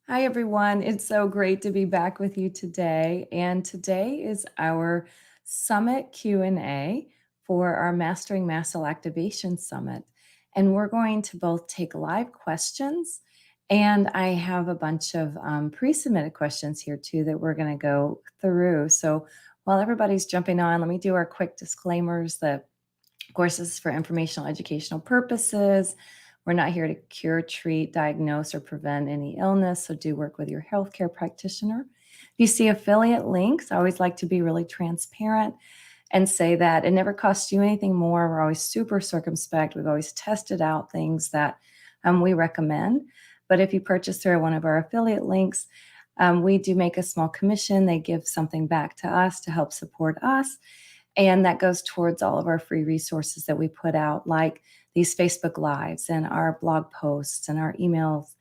Hi, everyone. It's so great to be back with you today. And today is our summit Q&A for our Mastering Mast Cell Activation Summit. And we're going to both take live questions, and I have a bunch of pre-submitted questions here too that we're going to go through. So while everybody's jumping on, let me do our quick disclaimers that, of course, this is for informational, educational purposes. We're not here to cure, treat, diagnose, or prevent any illness, so do work with your healthcare practitioner. If you see affiliate links, I always like to be really transparent and say that it never costs you anything more. We're always super circumspect. We've always tested out things that we recommend. But if you purchase through one of our affiliate links, we do make a small commission. They give something back to us to help support us. And that goes towards all of our free resources that we put out, like these Facebook Lives and our blog posts and our emails,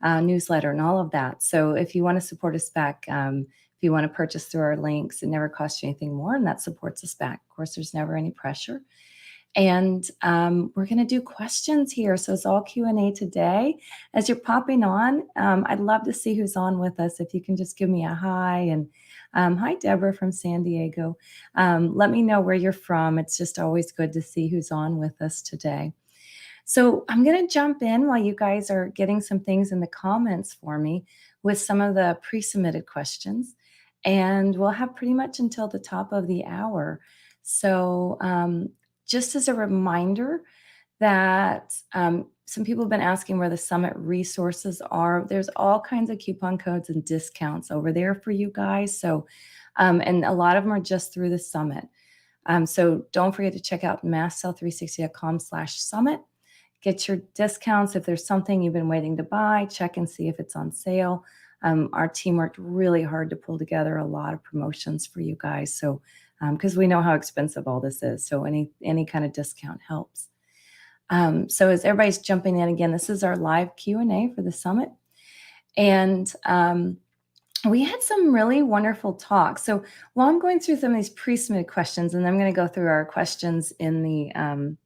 newsletter, and all of that. So if you want to support us back, if you want to purchase through our links, it never costs you anything more, and that supports us back. Of course, there's never any pressure. And we're going to do questions here. So it's all Q&A today. As you're popping on, I'd love to see who's on with us. If you can just give me a hi. And hi, Deborah from San Diego. Let me know where you're from. It's just always good to see who's on with us today. So I'm going to jump in while you guys are getting some things in the comments for me with some of the pre-submitted questions. And we'll have pretty much until the top of the hour. So just as a reminder that some people have been asking where the summit resources are. There's all kinds of coupon codes and discounts over there for you guys. So, and a lot of them are just through the summit. So don't forget to check out mastcell360.com/summit. Get your discounts. If there's something you've been waiting to buy, check and see if it's on sale. Our team worked really hard to pull together a lot of promotions for you guys. So, because we know how expensive all this is. So any kind of discount helps. So as everybody's jumping in again, this is our live Q&A for the summit. And we had some really wonderful talks. So while I'm going through some of these pre-submitted questions, and I'm going to go through our questions in the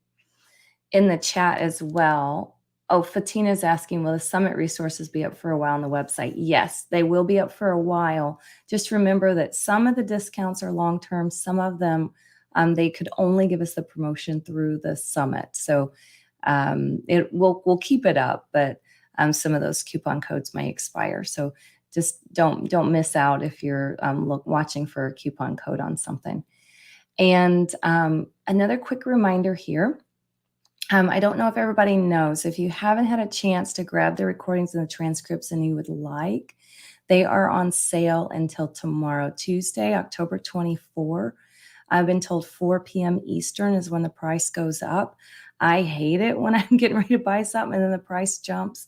chat as well. Oh, Fatina's asking, will the summit resources be up for a while on the website? Yes, they will be up for a while. Just remember that some of the discounts are long-term. Some of them, they could only give us the promotion through the summit. So we'll keep it up, but some of those coupon codes may expire. So just don't miss out if you're watching for a coupon code on something. And another quick reminder here. I don't know if everybody knows, if you haven't had a chance to grab the recordings and the transcripts and you would like, they are on sale until tomorrow, Tuesday, October 24. I've been told 4 p.m. Eastern is when the price goes up. I hate it when I'm getting ready to buy something and then the price jumps.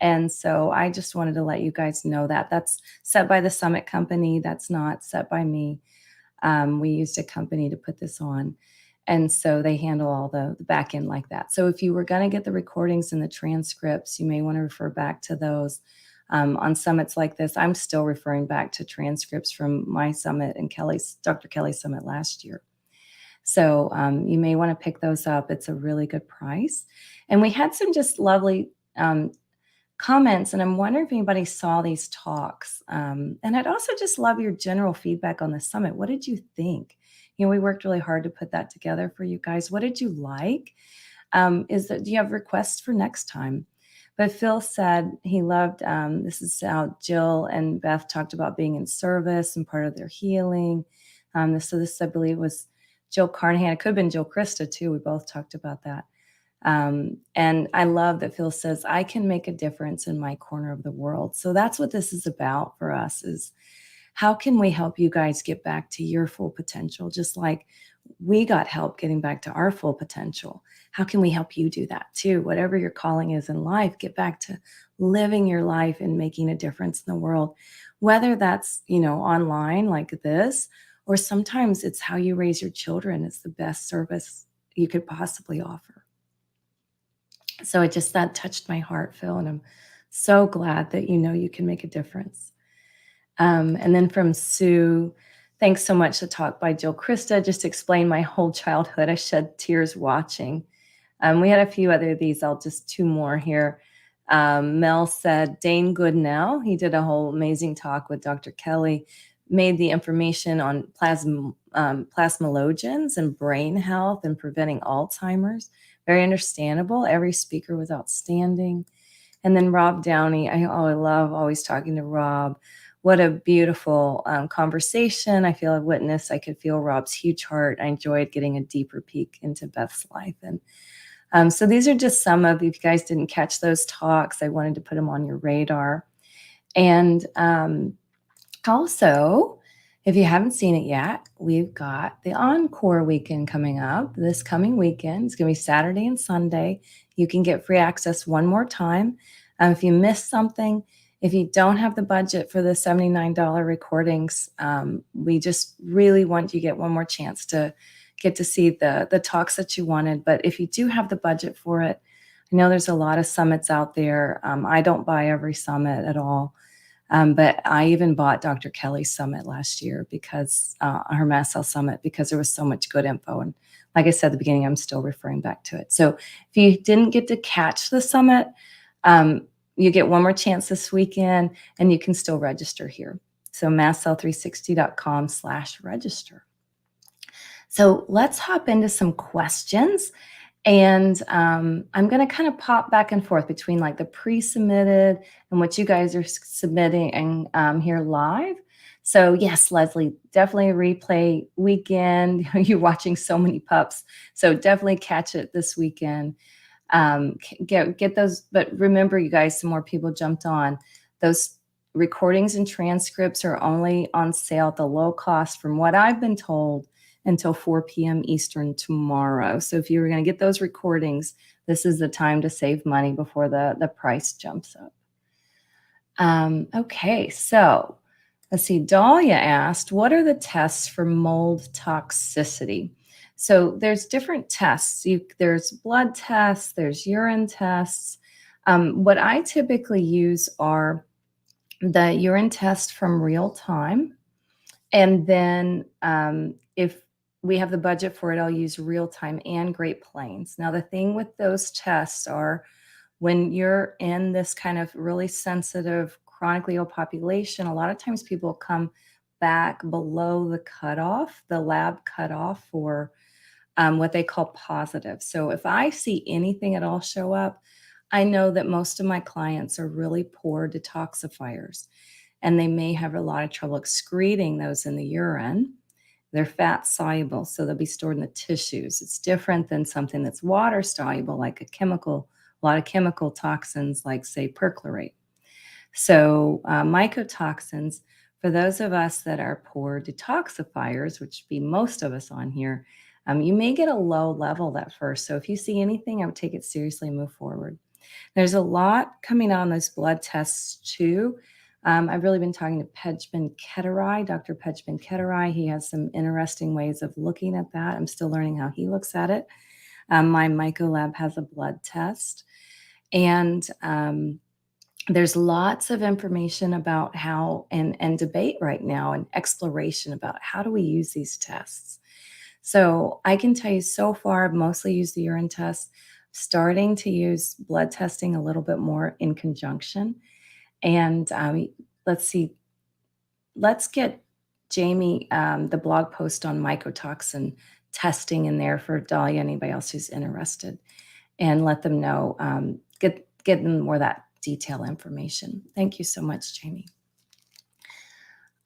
And so I just wanted to let you guys know that. That's set by the Summit Company. That's not set by me. We used a company to put this on. And so they handle all the back end like that. So if you were going to get the recordings and the transcripts, you may want to refer back to those. On summits like this, I'm still referring back to transcripts from my summit and Dr. Kelly's summit last year. So you may want to pick those up. It's a really good price. And we had some just lovely comments, and I'm wondering if anybody saw these talks. And I'd also just love your general feedback on the summit. What did you think? We worked really hard to put that together for you guys. What did you like? Do you have requests for next time? But Phil said he loved, this is how Jill and Beth talked about being in service and part of their healing. So this, I believe, was Jill Carnahan. It could have been Jill Krista too. We both talked about that. And I love that Phil says, I can make a difference in my corner of the world. So that's what this is about for us, is how can we help you guys get back to your full potential? Just like we got help getting back to our full potential. How can we help you do that too? Whatever your calling is in life, get back to living your life and making a difference in the world. Whether that's, online like this, or sometimes it's how you raise your children. It's the best service you could possibly offer. So that touched my heart, Phil, and I'm so glad that you can make a difference. And then from Sue, thanks so much. The talk by Jill Krista just explained my whole childhood. I shed tears watching. We had a few other of these. I'll just two more here. Mel said Dane Goodnow, he did a whole amazing talk with Dr. Kelly, made the information on plasmalogens and brain health and preventing Alzheimer's very understandable. Every speaker was outstanding. And then Rob Downey, I love always talking to Rob. What a beautiful conversation. I feel a witness. I could feel Rob's huge heart. I enjoyed getting a deeper peek into Beth's life. And so these are just some of, if you guys didn't catch those talks, I wanted to put them on your radar. And also, if you haven't seen it yet, we've got the Encore weekend coming up this coming weekend. It's going to be Saturday and Sunday. You can get free access one more time. If you missed something, if you don't have the budget for the $79 recordings, we just really want you to get one more chance to get to see the talks that you wanted. But if you do have the budget for it, I know there's a lot of summits out there. I don't buy every summit at all. But I even bought Dr. Kelly's summit last year because her Mast Cell Summit, because there was so much good info. And like I said at the beginning, I'm still referring back to it. So if you didn't get to catch the summit, you get one more chance this weekend and you can still register here. So mastcell360.com/register. So let's hop into some questions. And I'm going to kind of pop back and forth between like the pre-submitted and what you guys are submitting here live. So yes, Leslie, definitely replay weekend. You're watching so many pups. So definitely catch it this weekend. Get those. But remember, you guys, some more people jumped on. Those recordings and transcripts are only on sale at the low cost, from what I've been told, until 4 p.m. Eastern tomorrow. So if you were going to get those recordings, this is the time to save money before the price jumps up. Okay, so let's see. Dahlia asked, what are the tests for mold toxicity? So there's different tests. There's blood tests, there's urine tests. What I typically use are the urine test from real time. And then if we have the budget for it, I'll use real time and Great Plains. Now, the thing with those tests are when you're in this kind of really sensitive, chronically ill population, a lot of times people come back below the cutoff, the lab cutoff for what they call positive. So if I see anything at all show up, I know that most of my clients are really poor detoxifiers, and they may have a lot of trouble excreting those in the urine. They're fat soluble, so they'll be stored in the tissues. It's different than something that's water soluble, like a lot of chemical toxins, like say perchlorate. So mycotoxins, for those of us that are poor detoxifiers, which would be most of us on here, you may get a low level at first. So if you see anything, I would take it seriously and move forward. There's a lot coming out on those blood tests too. I've really been talking to Pejman Ketterai, Dr. Pejman Ketterai. He has some interesting ways of looking at that. I'm still learning how he looks at it. My MycoLab has a blood test. And there's lots of information about how, and debate right now, and exploration about how do we use these tests. So I can tell you so far, I've mostly used the urine test, starting to use blood testing a little bit more in conjunction. And let's see, let's get Jamie the blog post on mycotoxin testing in there for Dahlia, anybody else who's interested, and let them know, get them more of that detail information. Thank you so much, Jamie.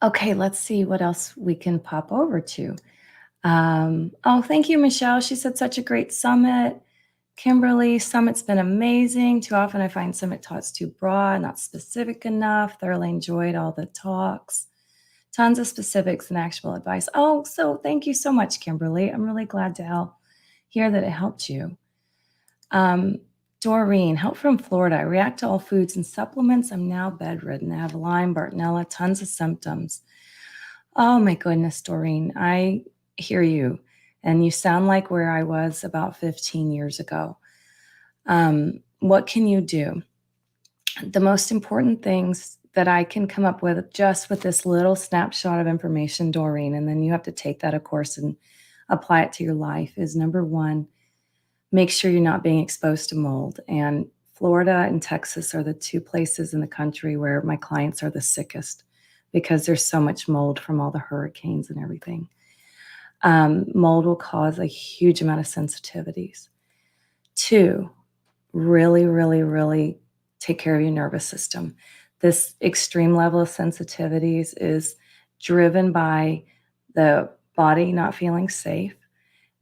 Okay, let's see what else we can pop over to. Thank you, Michelle. She said such a great summit. Kimberly, summit's been amazing. Too often I find summit talks too broad, not specific enough. Thoroughly enjoyed all the talks. Tons of specifics and actionable advice. Oh, so thank you so much, Kimberly. I'm really glad to hear that it helped you. Doreen, help from Florida. I react to all foods and supplements. I'm now bedridden. I have Lyme, Bartonella, tons of symptoms. Oh my goodness, Doreen, I hear you. And you sound like where I was about 15 years ago. What can you do? The most important things that I can come up with just with this little snapshot of information, Doreen, and then you have to take that, of course, and apply it to your life, is number one, make sure you're not being exposed to mold. And Florida and Texas are the two places in the country where my clients are the sickest because there's so much mold from all the hurricanes and everything. Mold will cause a huge amount of sensitivities. 2, really, really, really take care of your nervous system. This extreme level of sensitivities is driven by the body not feeling safe.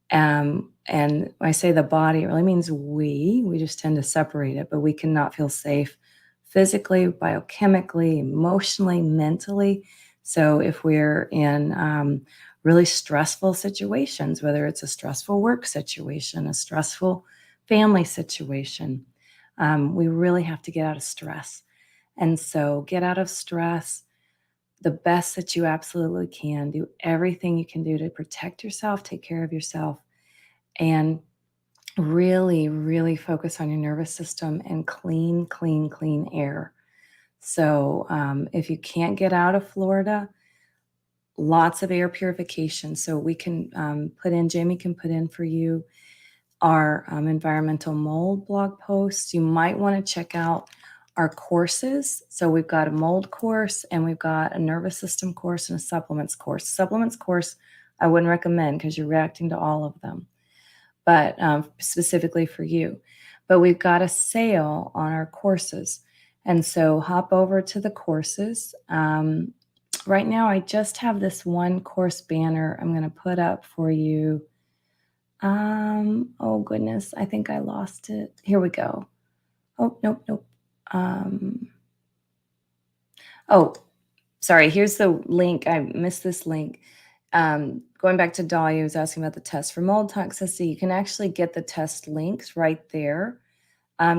And when I say the body, it really means we just tend to separate it, but we cannot feel safe physically, biochemically, emotionally, mentally. So if we're in really stressful situations, whether it's a stressful work situation, a stressful family situation, we really have to get out of stress. And so get out of stress the best that you absolutely can. Do everything you can do to protect yourself, take care of yourself, and really, really focus on your nervous system and clean, clean, clean air. So if you can't get out of Florida, lots of air purification. So we can Jamie can put in for you our environmental mold blog posts. You might want to check out our courses. So we've got a mold course and we've got a nervous system course and a supplements course. Supplements course I wouldn't recommend because you're reacting to all of them, but specifically for you. But we've got a sale on our courses. And so hop over to the courses. Right now, I just have this one course banner I'm going to put up for you. Oh goodness, I think I lost it. Here we go. Oh, nope. Oh, sorry. Here's the link. I missed this link. Going back to Dahlia, was asking about the test for mold toxicity. You can actually get the test links right there.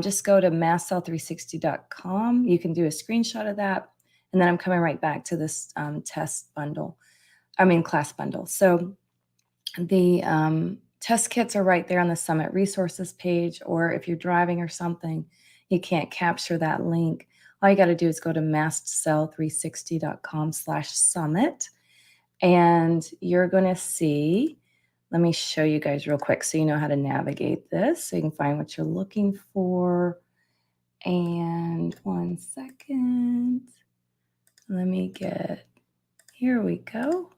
Just go to mastcell360.com. You can do a screenshot of that. And then I'm coming right back to this class bundle. So the test kits are right there on the Summit resources page, or if you're driving or something, you can't capture that link. All you got to do is go to mastcell360.com/summit, and you're going to see, let me show you guys real quick so you know how to navigate this, so you can find what you're looking for. And 1 second. Let me here we go.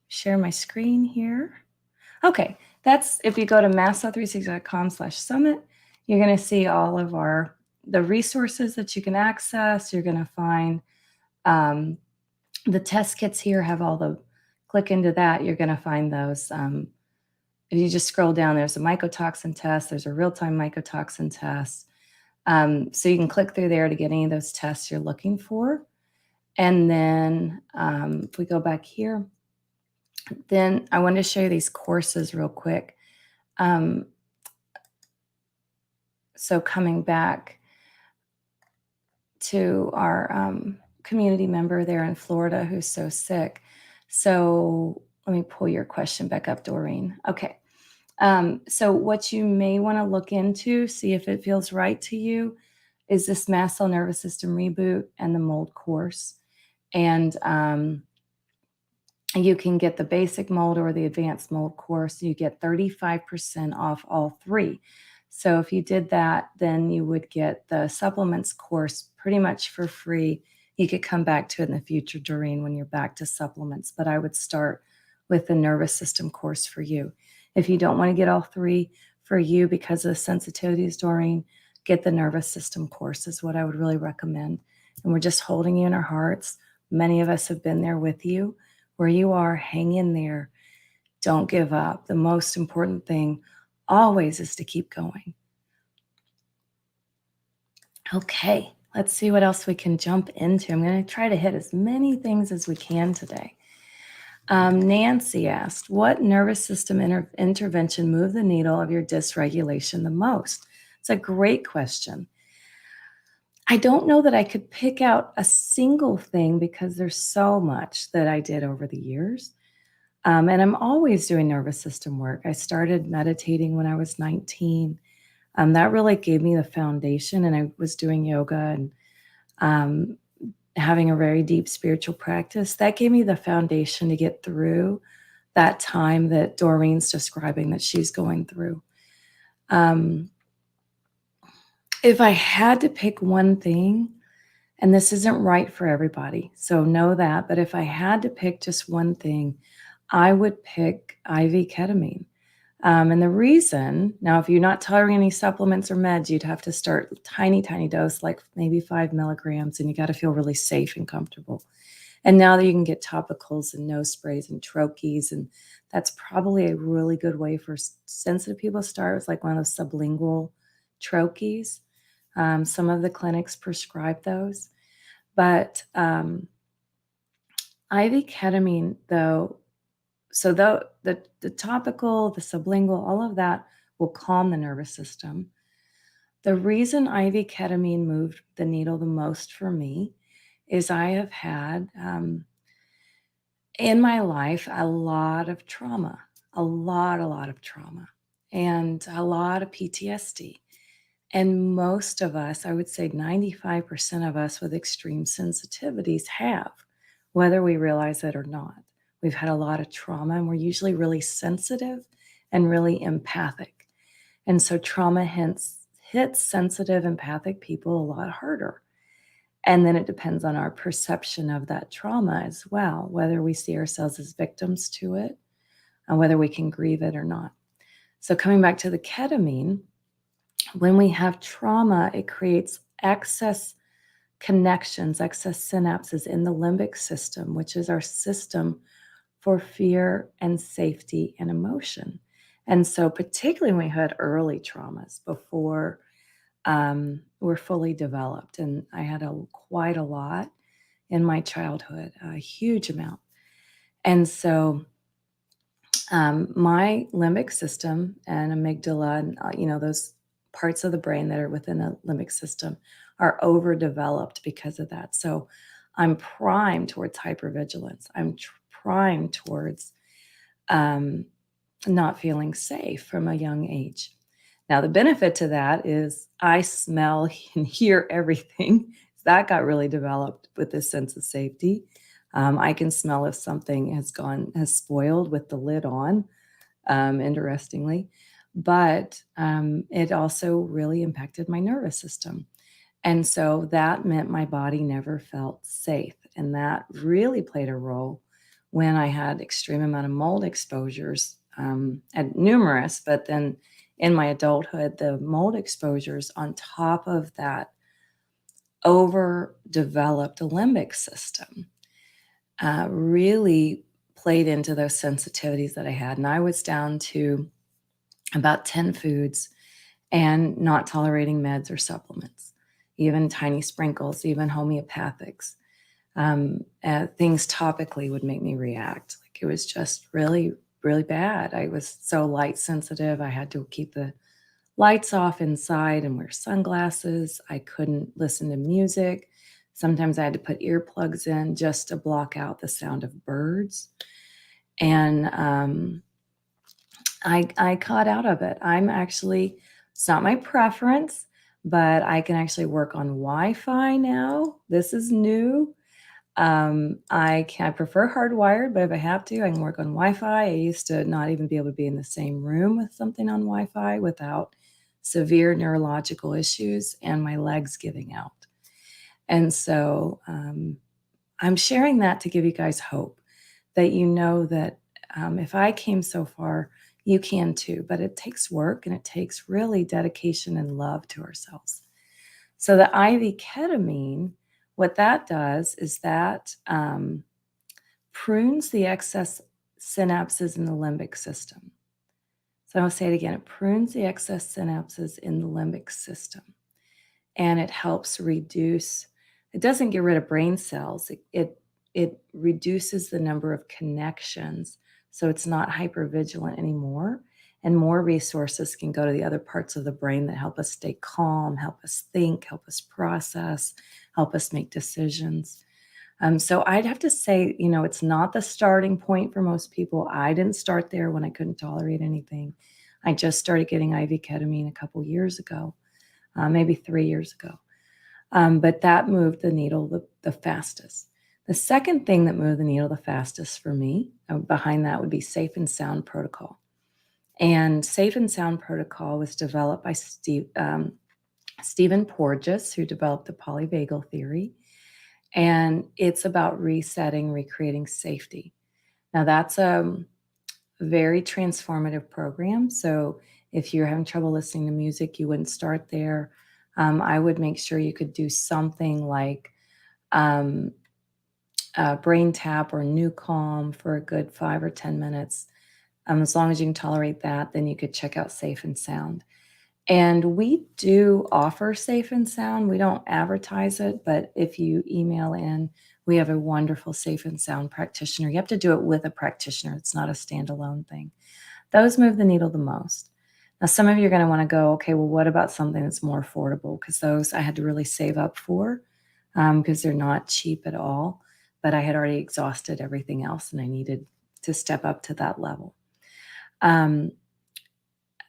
Share my screen here. Okay, that's if you go to mastcell360.com/summit, you're going to see all of the resources that you can access. You're going to find the test kits here click into that. You're going to find those. If you just scroll down, there's a mycotoxin test. There's a real-time mycotoxin test. So you can click through there to get any of those tests you're looking for. And then if we go back here, then I wanted to show you these courses real quick. So coming back to our community member there in Florida who's so sick. So let me pull your question back up, Doreen. Okay. So what you may want to look into, see if it feels right to you, is this Mast Cell Nervous System Reboot and the mold course. And you can get the basic mold or the advanced mold course. You get 35% off all three. So if you did that, then you would get the supplements course pretty much for free. You could come back to it in the future, Doreen, when you're back to supplements. But I would start with the nervous system course for you. If you don't want to get all three for you because of the sensitivities, Doreen, get the nervous system course is what I would really recommend. And we're just holding you in our hearts. Many of us have been there with you. Where you are, hang in there. Don't give up. The most important thing always is to keep going. Okay, let's see what else we can jump into. I'm going to try to hit as many things as we can today. Nancy asked, what nervous system intervention moved the needle of your dysregulation the most? It's a great question. I don't know that I could pick out a single thing because there's so much that I did over the years. And I'm always doing nervous system work. I started meditating when I was 19. That really gave me the foundation, and I was doing yoga and having a very deep spiritual practice. That gave me the foundation to get through that time that Doreen's describing that she's going through. If I had to pick one thing, and this isn't right for everybody, so know that, but if I had to pick just one thing, I would pick IV ketamine. And the reason, now, if you're not tolerating any supplements or meds, you'd have to start tiny, tiny dose, like maybe 5 milligrams, and you got to feel really safe and comfortable. And now that you can get topicals and nose sprays and troches, and that's probably a really good way for sensitive people to start with, like one of those sublingual troches. Some of the clinics prescribe those. But IV ketamine, though, so the topical, the sublingual, all of that will calm the nervous system. The reason IV ketamine moved the needle the most for me is I have had in my life a lot of trauma, a lot of trauma, and a lot of PTSD. And most of us, I would say 95% of us with extreme sensitivities have, whether we realize it or not. We've had a lot of trauma, and we're usually really sensitive and really empathic. And so trauma hits sensitive, empathic people a lot harder. And then it depends on our perception of that trauma as well, whether we see ourselves as victims to it and whether we can grieve it or not. So coming back to the ketamine, when we have trauma, it creates excess connections, excess synapses in the limbic system, which is our system for fear and safety and emotion. And so particularly when we had early traumas before we're fully developed, and I had quite a lot in my childhood, a huge amount. And so my limbic system and amygdala and those parts of the brain that are within the limbic system are overdeveloped because of that. So I'm primed towards hypervigilance. I'm primed towards not feeling safe from a young age. Now, the benefit to that is I smell and hear everything. That got really developed with this sense of safety. I can smell if something has spoiled with the lid on, interestingly. But it also really impacted my nervous system. And so that meant my body never felt safe. And that really played a role when I had extreme amount of mold exposures, and numerous, but then in my adulthood, the mold exposures on top of that overdeveloped limbic system really played into those sensitivities that I had. And I was down to about 10 foods and not tolerating meds or supplements, even tiny sprinkles, even homeopathics. Things topically would make me react. Like it was just really, really bad. I was so light sensitive. I had to keep the lights off inside and wear sunglasses. I couldn't listen to music. Sometimes I had to put earplugs in just to block out the sound of birds. And I caught out of it. It's not my preference, but I can actually work on Wi-Fi now. This is new. I prefer hardwired, but if I have to, I can work on Wi-Fi. I used to not even be able to be in the same room with something on Wi-Fi without severe neurological issues and my legs giving out. And so I'm sharing that to give you guys hope that you know that if I came so far, you can too. But it takes work and it takes really dedication and love to ourselves. So the IV ketamine, what that does is that prunes the excess synapses in the limbic system. So I'll say it again. It prunes the excess synapses in the limbic system. And it helps reduce, it doesn't get rid of brain cells. It reduces the number of connections. So it's not hypervigilant anymore. And more resources can go to the other parts of the brain that help us stay calm, help us think, help us process, help us make decisions. So I'd have to say, it's not the starting point for most people. I didn't start there when I couldn't tolerate anything. I just started getting IV ketamine a couple years ago, maybe 3 years ago. But that moved the needle the fastest. The second thing that moved the needle the fastest for me, behind that would be Safe and Sound Protocol. And Safe and Sound Protocol was developed by Stephen Porges, who developed the polyvagal theory, and it's about resetting, recreating safety. Now, that's a very transformative program. So if you're having trouble listening to music, you wouldn't start there. I would make sure you could do something like brain tap or new calm for a good 5 or 10 minutes. As long as you can tolerate that, then you could check out Safe and Sound. And we do offer Safe and Sound. We don't advertise it, but if you email in, we have a wonderful Safe and Sound practitioner. You have to do it with a practitioner. It's not a standalone thing. Those move the needle the most. Now, some of you are going to want to go, okay, well, what about something that's more affordable? Because those I had to really save up for because they're not cheap at all. But I had already exhausted everything else and I needed to step up to that level.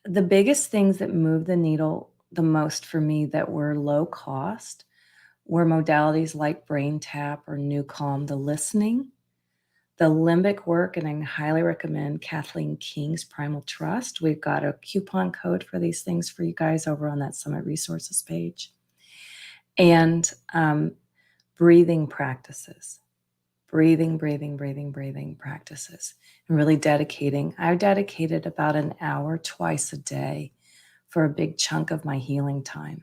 The biggest things that move the needle the most for me that were low cost were modalities like brain tap or new calm, the listening, the limbic work, and I highly recommend Kathleen King's Primal Trust. We've got a coupon code for these things for you guys over on that Summit Resources page. And breathing practices. Breathing practices, and really dedicating. I dedicated about an hour twice a day for a big chunk of my healing time.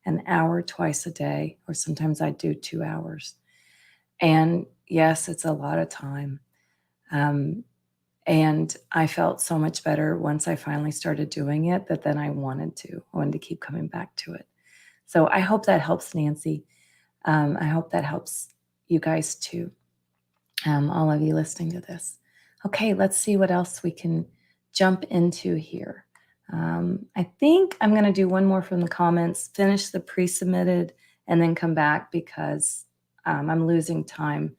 An hour twice a day, or sometimes I do 2 hours. And yes, it's a lot of time. And I felt so much better once I finally started doing it that then I wanted to keep coming back to it. So I hope that helps, Nancy. I hope that helps you guys too. All of you listening to this. Okay, let's see what else we can jump into here. I think I'm going to do one more from the comments, finish the pre-submitted, and then come back because I'm losing time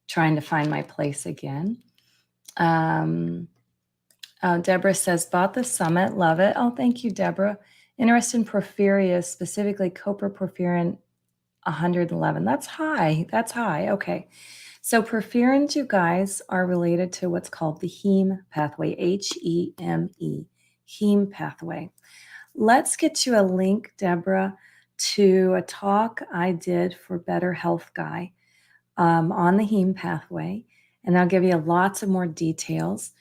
trying to find my place again. Deborah says, bought the Summit, love it. Oh, thank you, Deborah. Interested in porphyria, specifically coproporphyrin 111. That's high. That's high. Okay. So porphyrins, you guys, are related to what's called the heme pathway, Heme, heme pathway. Let's get you a link, Deborah, to a talk I did for Better Health Guy on the heme pathway, and I'll give you lots of more details.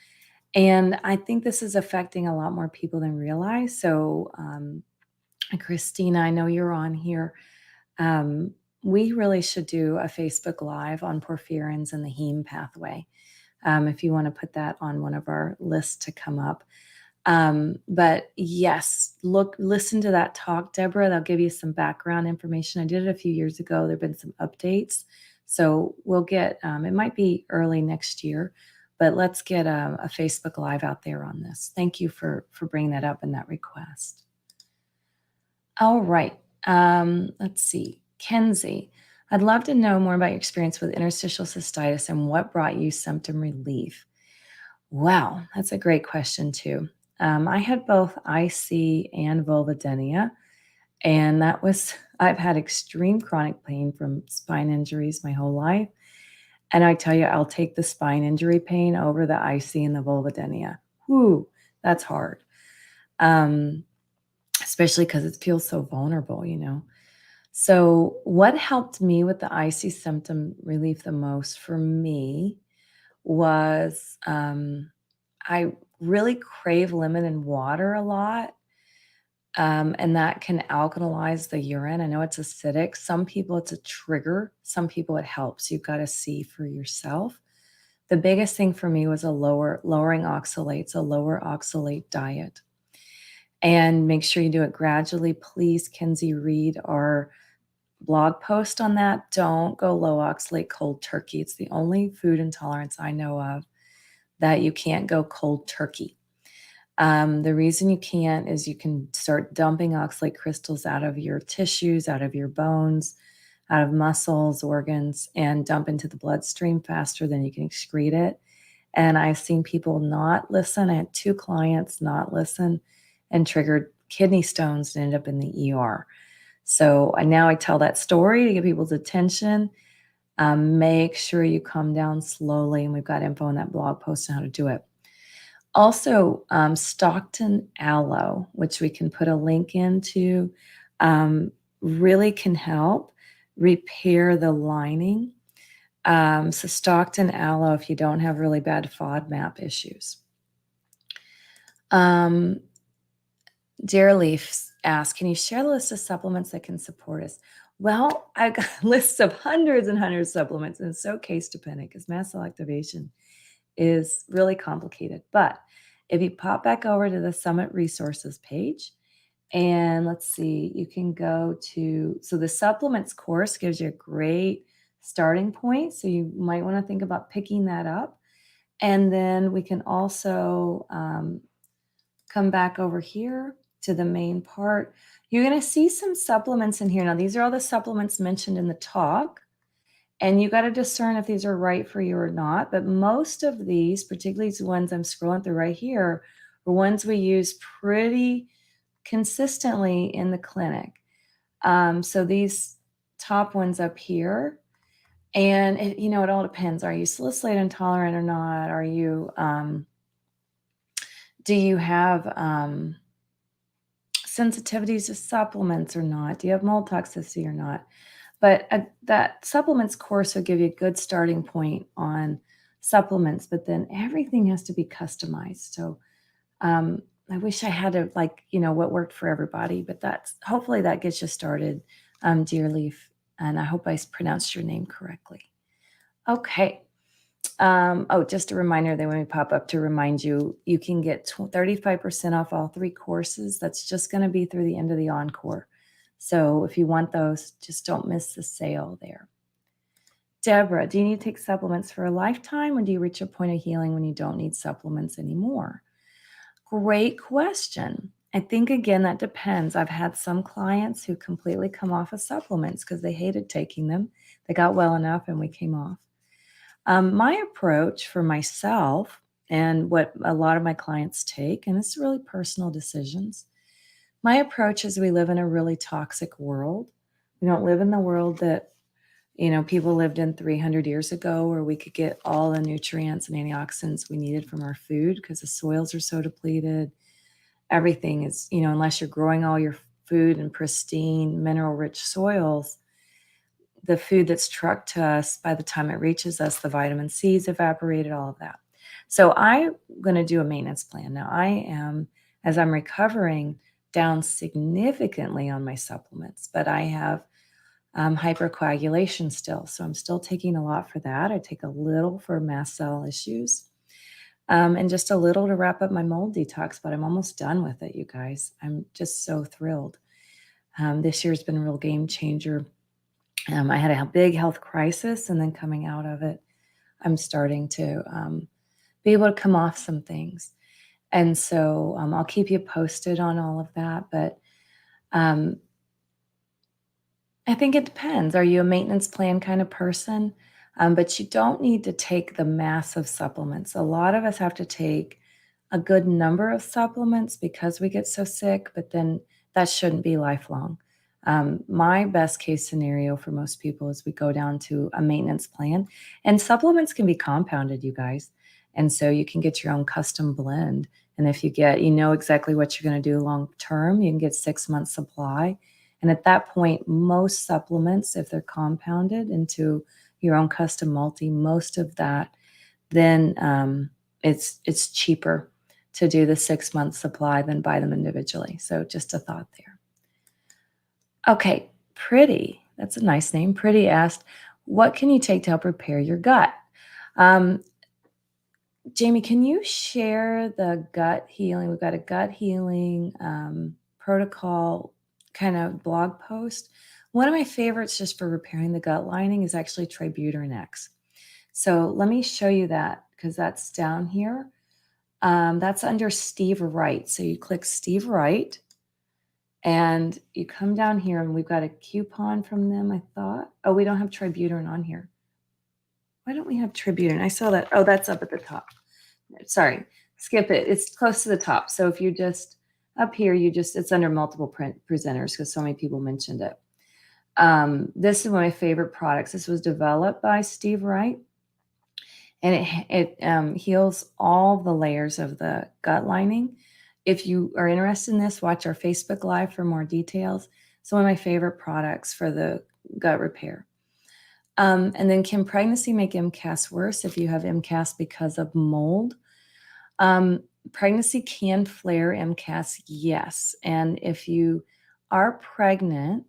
And I think this is affecting a lot more people than realize. So, Christina, I know you're on here. We really should do a Facebook Live on porphyrins and the heme pathway. If you want to put that on one of our lists to come up. But yes, listen to that talk, Deborah. They'll give you some background information. I did it a few years ago. There've been some updates. So we'll get, it might be early next year, but let's get a Facebook Live out there on this. Thank you for bringing that up in that request. All right. Let's see. Kenzie, I'd love to know more about your experience with interstitial cystitis and what brought you symptom relief. Wow, that's a great question too. I had both IC and vulvodynia, and I've had extreme chronic pain from spine injuries my whole life. And I tell you, I'll take the spine injury pain over the IC and the vulvodynia. Whew, that's hard. Especially because it feels so vulnerable, you know. So what helped me with the IC symptom relief the most for me was I really crave lemon and water a lot. And that can alkalize the urine. I know it's acidic. Some people it's a trigger. Some people it helps. You've got to see for yourself. The biggest thing for me was lowering oxalates, a lower oxalate diet. And make sure you do it gradually. Please, Kenzie, read our blog post on that. Don't go low oxalate cold turkey. It's the only food intolerance I know of that you can't go cold turkey. The reason you can't is you can start dumping oxalate crystals out of your tissues, out of your bones, out of muscles, organs, and dump into the bloodstream faster than you can excrete it. And I've seen people not listen. I had 2 clients not listen and triggered kidney stones and ended up in the ER. So now I tell that story to get people's attention. Make sure you come down slowly, and we've got info in that blog post on how to do it. Also, Stockton Aloe, which we can put a link into. really can help repair the lining. So Stockton aloe if you don't have really bad FODMAP issues. Dear Leaf asks, can you share the list of supplements that can support us? Well, I've got lists of hundreds and hundreds of supplements, and it's so case dependent because mast cell activation is really complicated. But if you pop back over to the Summit Resources page, and let's see, you can go to, so the supplements course gives you a great starting point. So you might want to think about picking that up. And then we can also come back over here to the main part. You're going to see some supplements in here. Now, these are all the supplements mentioned in the talk. And you got to discern if these are right for you or not. But most of these, particularly the ones I'm scrolling through right here, are ones we use pretty consistently in the clinic. So these top ones up here, and it all depends. Are you salicylate intolerant or not? Are you, do you have sensitivities to supplements or not? Do you have mold toxicity or not? But that supplements course will give you a good starting point on supplements, but then everything has to be customized. So I wish I had what worked for everybody, but hopefully that gets you started, Dear Leaf. And I hope I pronounced your name correctly. Okay. Just a reminder that when we pop up to remind you, you can get 35% off all 3 courses. That's just going to be through the end of the encore. So if you want those, just don't miss the sale there. Deborah, do you need to take supplements for a lifetime, or do you reach a point of healing when you don't need supplements anymore? Great question. I think, again, that depends. I've had some clients who completely come off of supplements because they hated taking them. They got well enough and we came off. My approach for myself and what a lot of my clients take, and it's really personal decisions, my approach is we live in a really toxic world. We don't live in the world that people lived in 300 years ago, where we could get all the nutrients and antioxidants we needed from our food because the soils are so depleted. Everything is, unless you're growing all your food in pristine, mineral-rich soils, the food that's trucked to us, by the time it reaches us, the vitamin C's evaporated, all of that. So I'm going to do a maintenance plan. Now, I am, as I'm recovering, down significantly on my supplements, but I have hypercoagulation still. So I'm still taking a lot for that. I take a little for mast cell issues, and just a little to wrap up my mold detox, but I'm almost done with it, you guys. I'm just so thrilled. This year's been a real game changer. I had a big health crisis, and then coming out of it, I'm starting to be able to come off some things. And so I'll keep you posted on all of that. But I think it depends. Are you a maintenance plan kind of person? But you don't need to take the massive supplements. A lot of us have to take a good number of supplements because we get so sick, but then that shouldn't be lifelong. My best case scenario for most people is we go down to a maintenance plan, and supplements can be compounded, you guys. And so you can get your own custom blend. And if you know exactly what you're going to do long term, you can get 6 months supply. And at that point, most supplements, if they're compounded into your own custom multi, most of that, then it's cheaper to do the 6 month supply than buy them individually. So just a thought there. Okay, Pretty, that's a nice name. Pretty asked, what can you take to help repair your gut? Jamie, can you share the gut healing? We've got a gut healing protocol kind of blog post. One of my favorites just for repairing the gut lining is actually Tributyrin X. So let me show you that, because that's down here. That's under Steve Wright. So you click Steve Wright and you come down here, and we've got a coupon from them, I thought. Oh, we don't have Tributyrin on here. Why don't we have Tributyrin? I saw that. Oh, that's up at the top. Sorry, skip it. It's close to the top. So if you're just up here, it's under multiple presenters because so many people mentioned it. This is one of my favorite products. This was developed by Steve Wright, and it heals all the layers of the gut lining. If you are interested in this, watch our Facebook Live for more details. So one of my favorite products for the gut repair. And then can pregnancy make MCAS worse if you have MCAS because of mold? Pregnancy can flare MCAS, yes. And if you are pregnant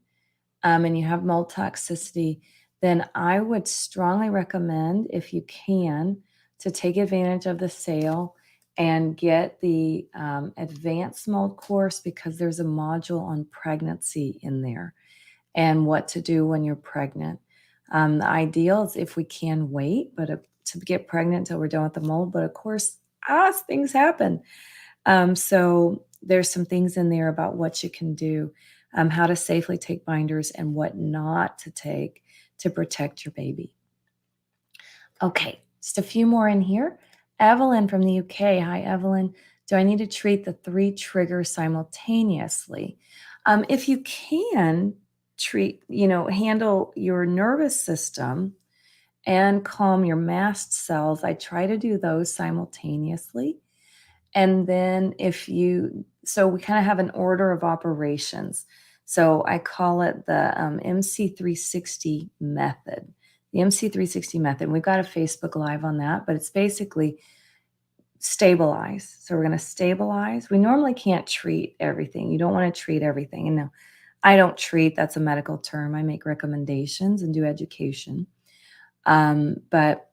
and you have mold toxicity, then I would strongly recommend, if you can, to take advantage of the sale and get the advanced mold course, because there's a module on pregnancy in there and what to do when you're pregnant. The ideal is if we can wait, but to get pregnant until we're done with the mold. But of course, things happen. So there's some things in there about what you can do, how to safely take binders and what not to take to protect your baby. Okay, just a few more in here. Evelyn from the UK. Hi, Evelyn. Do I need to treat the 3 triggers simultaneously? If you can handle your nervous system and calm your mast cells, I try to do those simultaneously. And then so we kind of have an order of operations. So I call it the MC360 method. The MC360 method. We've got a Facebook Live on that, but it's basically stabilize. So we're going to stabilize. We normally can't treat everything. You don't want to treat everything. And no, I don't treat. That's a medical term. I make recommendations and do education. But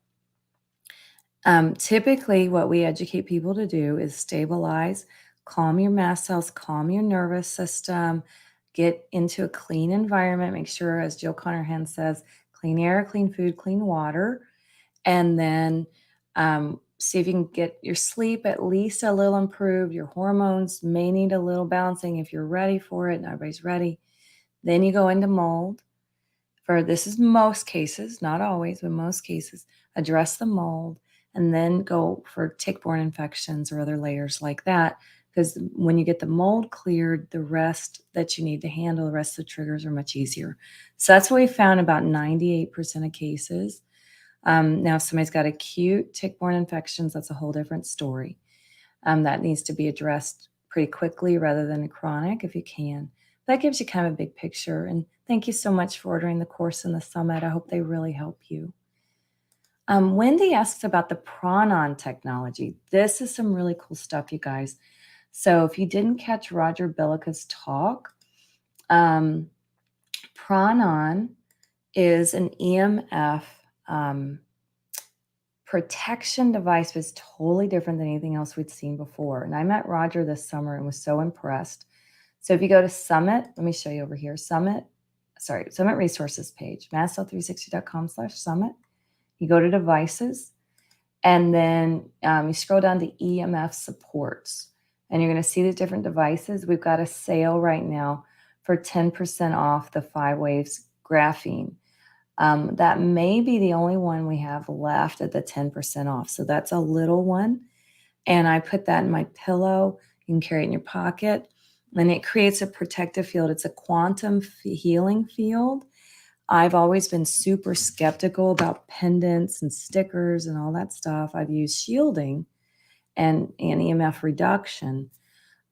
typically what we educate people to do is stabilize, calm your mast cells, calm your nervous system, get into a clean environment, make sure, as Jill Connerhan says, clean air, clean food, clean water, and then see if you can get your sleep at least a little improved. Your hormones may need a little balancing if you're ready for it and everybody's ready. Then you go into mold. This is most cases, not always, but most cases, address the mold and then go for tick-borne infections or other layers like that. Because when you get the mold cleared, the rest that you need to handle, the rest of the triggers are much easier. So that's what we found about 98% of cases. Now, if somebody's got acute tick-borne infections, that's a whole different story. That needs to be addressed pretty quickly rather than chronic if you can. That gives you kind of a big picture. And thank you so much for ordering the course and the summit. I hope they really help you. Wendy asks about the Pranon technology. This is some really cool stuff, you guys. So if you didn't catch Roger Billica's talk, Pranon is an EMF protection device, was totally different than anything else we'd seen before. And I met Roger this summer and was so impressed. So if you go to Summit, let me show you over here, Summit resources page, mastcell360.com/summit. You go to devices, and then you scroll down to EMF supports, and you're going to see the different devices. We've got a sale right now for 10% off the 5 Waves graphene. That may be the only one we have left at the 10% off. So that's a little one. And I put that in my pillow. You can carry it in your pocket. And it creates a protective field. It's a quantum healing field. I've always been super skeptical about pendants and stickers and all that stuff. I've used shielding and EMF reduction.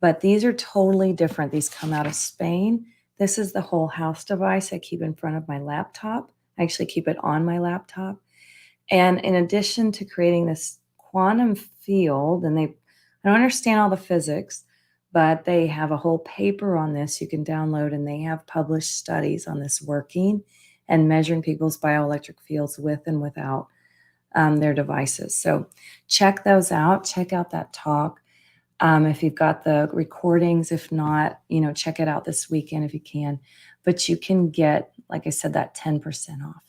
But these are totally different. These come out of Spain. This is the whole house device I keep in front of my laptop. I actually keep it on my laptop. And in addition to creating this quantum field, and I don't understand all the physics, but they have a whole paper on this you can download, and they have published studies on this working and measuring people's bioelectric fields with and without their devices. So check those out. Check out that talk. If you've got the recordings, if not, check it out this weekend if you can. But you can get, like I said, that 10% off.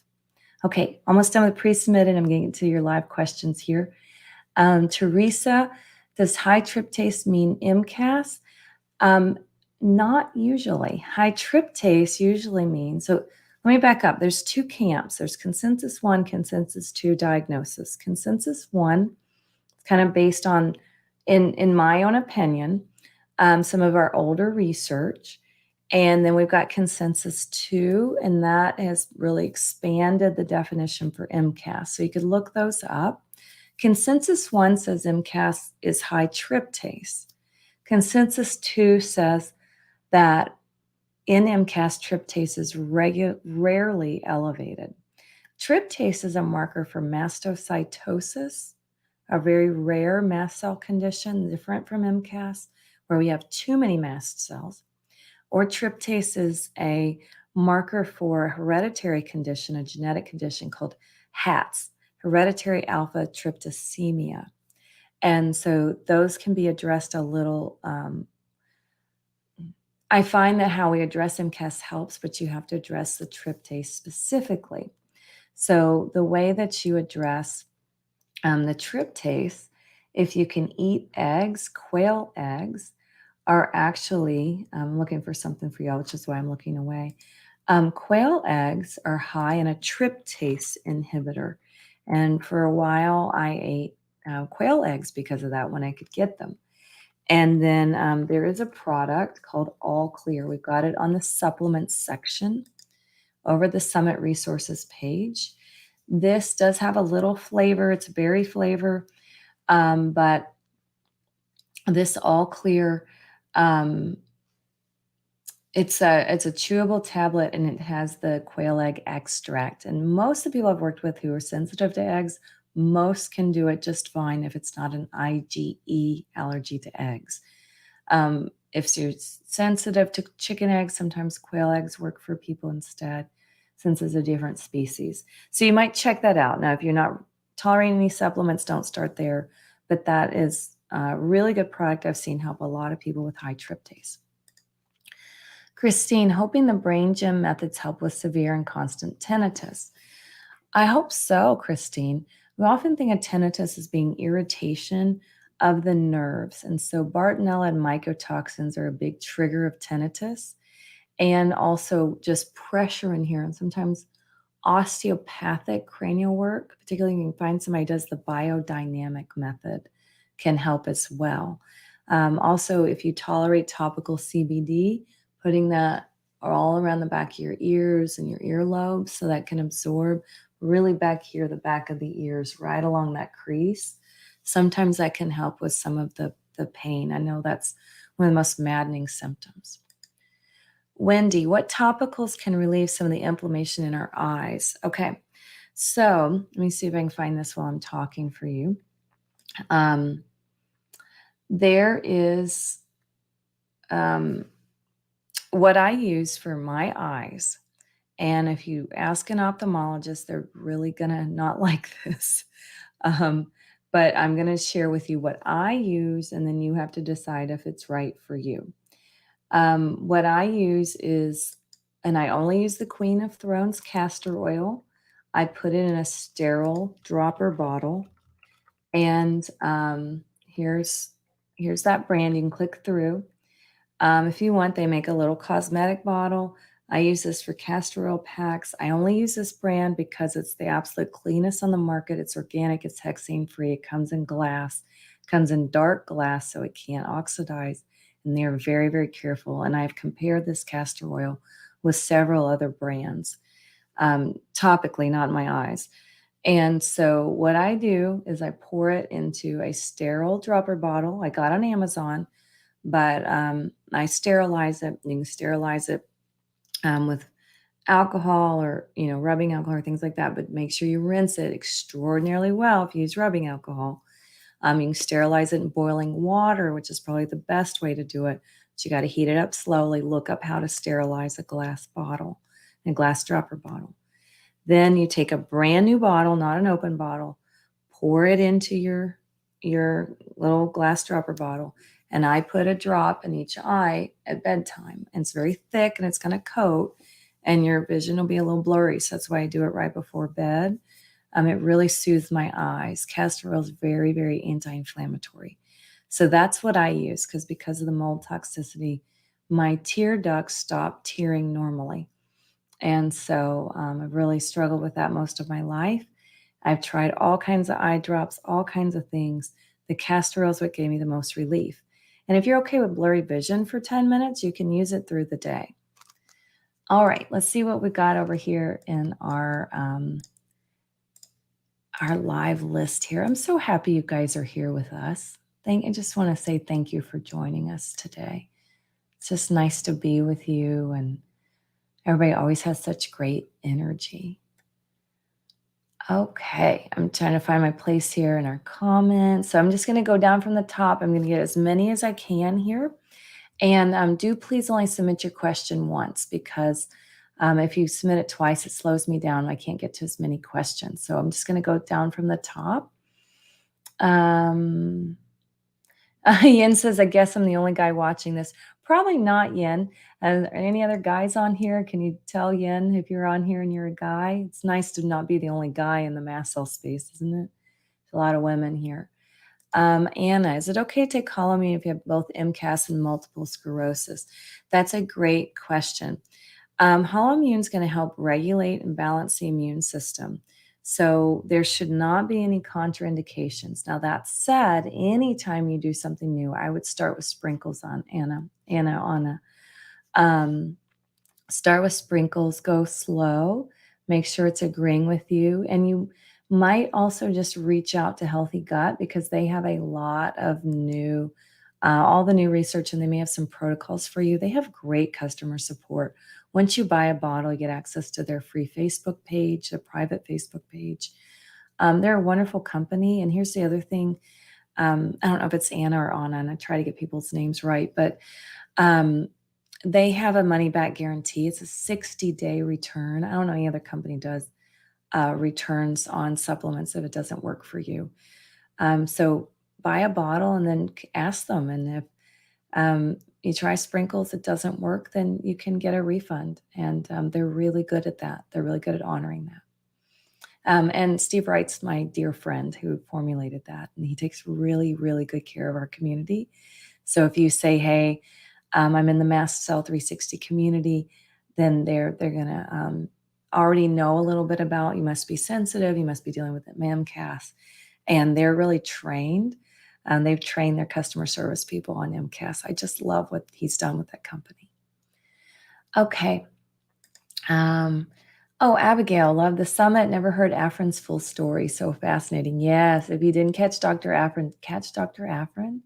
Okay, almost done with pre-submitted. I'm getting to your live questions here. Teresa, does high tryptase mean MCAS? Not usually. High tryptase usually means, so let me back up. There's 2 camps. There's consensus 1, consensus 2 diagnosis. Consensus 1 is kind of based on, in my own opinion, some of our older research. And then we've got consensus 2, and that has really expanded the definition for MCAS. So you could look those up. Consensus 1 says MCAS is high tryptase. Consensus 2 says that In MCAS, tryptase is rarely elevated. Tryptase is a marker for mastocytosis, a very rare mast cell condition different from MCAS, where we have too many mast cells. Or tryptase is a marker for a hereditary condition, a genetic condition called HATS, hereditary alpha tryptosemia. And so those can be addressed a little. I find that how we address MCAS helps, but you have to address the tryptase specifically. So the way that you address the tryptase, if you can eat eggs, quail eggs are actually, I'm looking for something for y'all, which is why I'm looking away. Quail eggs are high in a tryptase inhibitor. And for a while, I ate quail eggs because of that when I could get them. And then there is a product called All Clear. We've got it on the supplements section over the Summit Resources page. This does have a little flavor. It's berry flavor, but this All Clear, it's a chewable tablet, and it has the quail egg extract. And most of the people I've worked with who are sensitive to eggs, most can do it just fine if it's not an IgE allergy to eggs. If you're sensitive to chicken eggs, sometimes quail eggs work for people instead, since it's a different species. So you might check that out. Now, if you're not tolerating any supplements, don't start there. But that is a really good product I've seen help a lot of people with high tryptase. Christine, hoping the brain gym methods help with severe and constant tinnitus. I hope so, Christine. We often think of tinnitus as being irritation of the nerves. And so Bartonella and mycotoxins are a big trigger of tinnitus, and also just pressure in here. And sometimes osteopathic cranial work, particularly when you find somebody who does the biodynamic method, can help as well. Also, if you tolerate topical CBD, putting that all around the back of your ears and your earlobes so that can absorb really back here, the back of the ears, right along that crease. Sometimes that can help with some of the pain. I know that's one of the most maddening symptoms. Wendy, what topicals can relieve some of the inflammation in our eyes? Okay, so let me see if I can find this while I'm talking for you. There is what I use for my eyes. And if you ask an ophthalmologist, they're really going to not like this. But I'm going to share with you what I use, and then you have to decide if it's right for you. What I use is, and I only use the Queen of Thrones castor oil. I put it in a sterile dropper bottle. And here's that brand. You can click through. If you want, they make a little cosmetic bottle. I use this for castor oil packs. I only use this brand because it's the absolute cleanest on the market. It's organic, it's hexane free, it comes in glass, it comes in dark glass so it can't oxidize. And they're very, very careful. And I've compared this castor oil with several other brands, topically, not in my eyes. And so what I do is I pour it into a sterile dropper bottle I got on Amazon, but I sterilize it. You can sterilize it with alcohol or, rubbing alcohol or things like that, but make sure you rinse it extraordinarily well if you use rubbing alcohol. You can sterilize it in boiling water, which is probably the best way to do it. But you got to heat it up slowly. Look up how to sterilize a glass bottle, a glass dropper bottle. Then you take a brand new bottle, not an open bottle, pour it into your little glass dropper bottle. And I put a drop in each eye at bedtime. And it's very thick and it's going to coat, and your vision will be a little blurry. So that's why I do it right before bed. It really soothes my eyes. Castor oil is very, very anti-inflammatory. So that's what I use because of the mold toxicity, my tear ducts stop tearing normally. And so I've really struggled with that most of my life. I've tried all kinds of eye drops, all kinds of things. The castor oil is what gave me the most relief. And if you're okay with blurry vision for 10 minutes, you can use it through the day. All right, let's see what we got over here in our live list here. I'm so happy you guys are here with us. I just want to say thank you for joining us today. It's just nice to be with you, and everybody always has such great energy. Okay, I'm trying to find my place here in our comments. So I'm just going to go down from the top. I'm going to get as many as I can here. And do please only submit your question once, because if you submit it twice, it slows me down. I can't get to as many questions. So I'm just going to go down from the top. Um, Yin says, I guess I'm the only guy watching this. Probably not, Yin. Are there any other guys on here? Can you tell Yin if you're on here and you're a guy? It's nice to not be the only guy in the mast cell space, isn't it? There's a lot of women here. Anna, is it okay to take Colamine if you have both MCAS and multiple sclerosis? That's a great question. Holoimmune is going to help regulate and balance the immune system. So there should not be any contraindications. Now, that said, anytime you do something new, I would start with sprinkles on Anna. Start with sprinkles, go slow, make sure it's agreeing with you. And you might also just reach out to Healthy Gut, because they have a lot of new, all the new research, and they may have some protocols for you. They have great customer support. Once you buy a bottle, you get access to their free Facebook page, their private Facebook page. They're a wonderful company. And here's the other thing. I don't know if it's Anna or Anna, and I try to get people's names right, but they have a money back guarantee. It's a 60-day return. I don't know any other company does returns on supplements if it doesn't work for you. So buy a bottle and then ask them. And if you try sprinkles, it doesn't work, then you can get a refund. And they're really good at that. They're really good at honoring that. And Steve Wright's my dear friend who formulated that. And he takes really, really good care of our community. So if you say, hey, I'm in the Mast Cell 360 community, then they're going to already know a little bit about, you must be sensitive, you must be dealing with MCAS. And they're really trained. They've trained their customer service people on MCAS. I just love what he's done with that company. Okay. Abigail, love the summit. Never heard Afrin's full story. So fascinating. Yes, if you didn't catch Dr. Afrin, catch Dr. Afrin.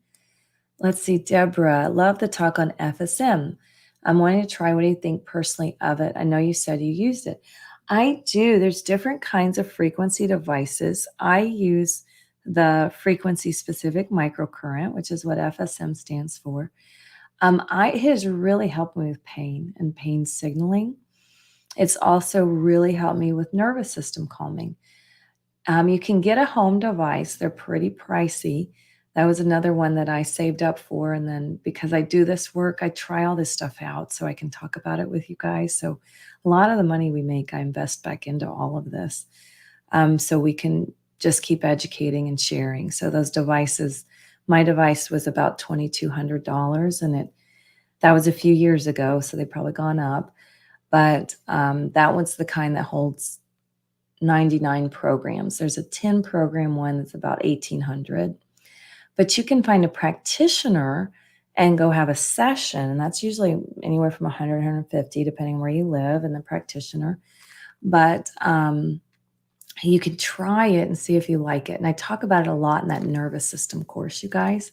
Let's see, Deborah, love the talk on FSM. I'm wanting to try. What do you think personally of it? I know you said you used it. I do. There's different kinds of frequency devices. I use the frequency specific microcurrent, which is what FSM stands for. It has really helped me with pain and pain signaling. It's also really helped me with nervous system calming. You can get a home device. They're pretty pricey. That was another one that I saved up for. And then because I do this work, I try all this stuff out so I can talk about it with you guys. So a lot of the money we make, I invest back into all of this. So we can just keep educating and sharing. So those devices, my device was about $2,200, and that was a few years ago. So they've probably gone up. But that one's the kind that holds 99 programs. There's a 10 program one that's about 1,800. But you can find a practitioner and go have a session, and that's usually anywhere from 100, 150, depending where you live and the practitioner. But you can try it and see if you like it. And I talk about it a lot in that nervous system course, you guys.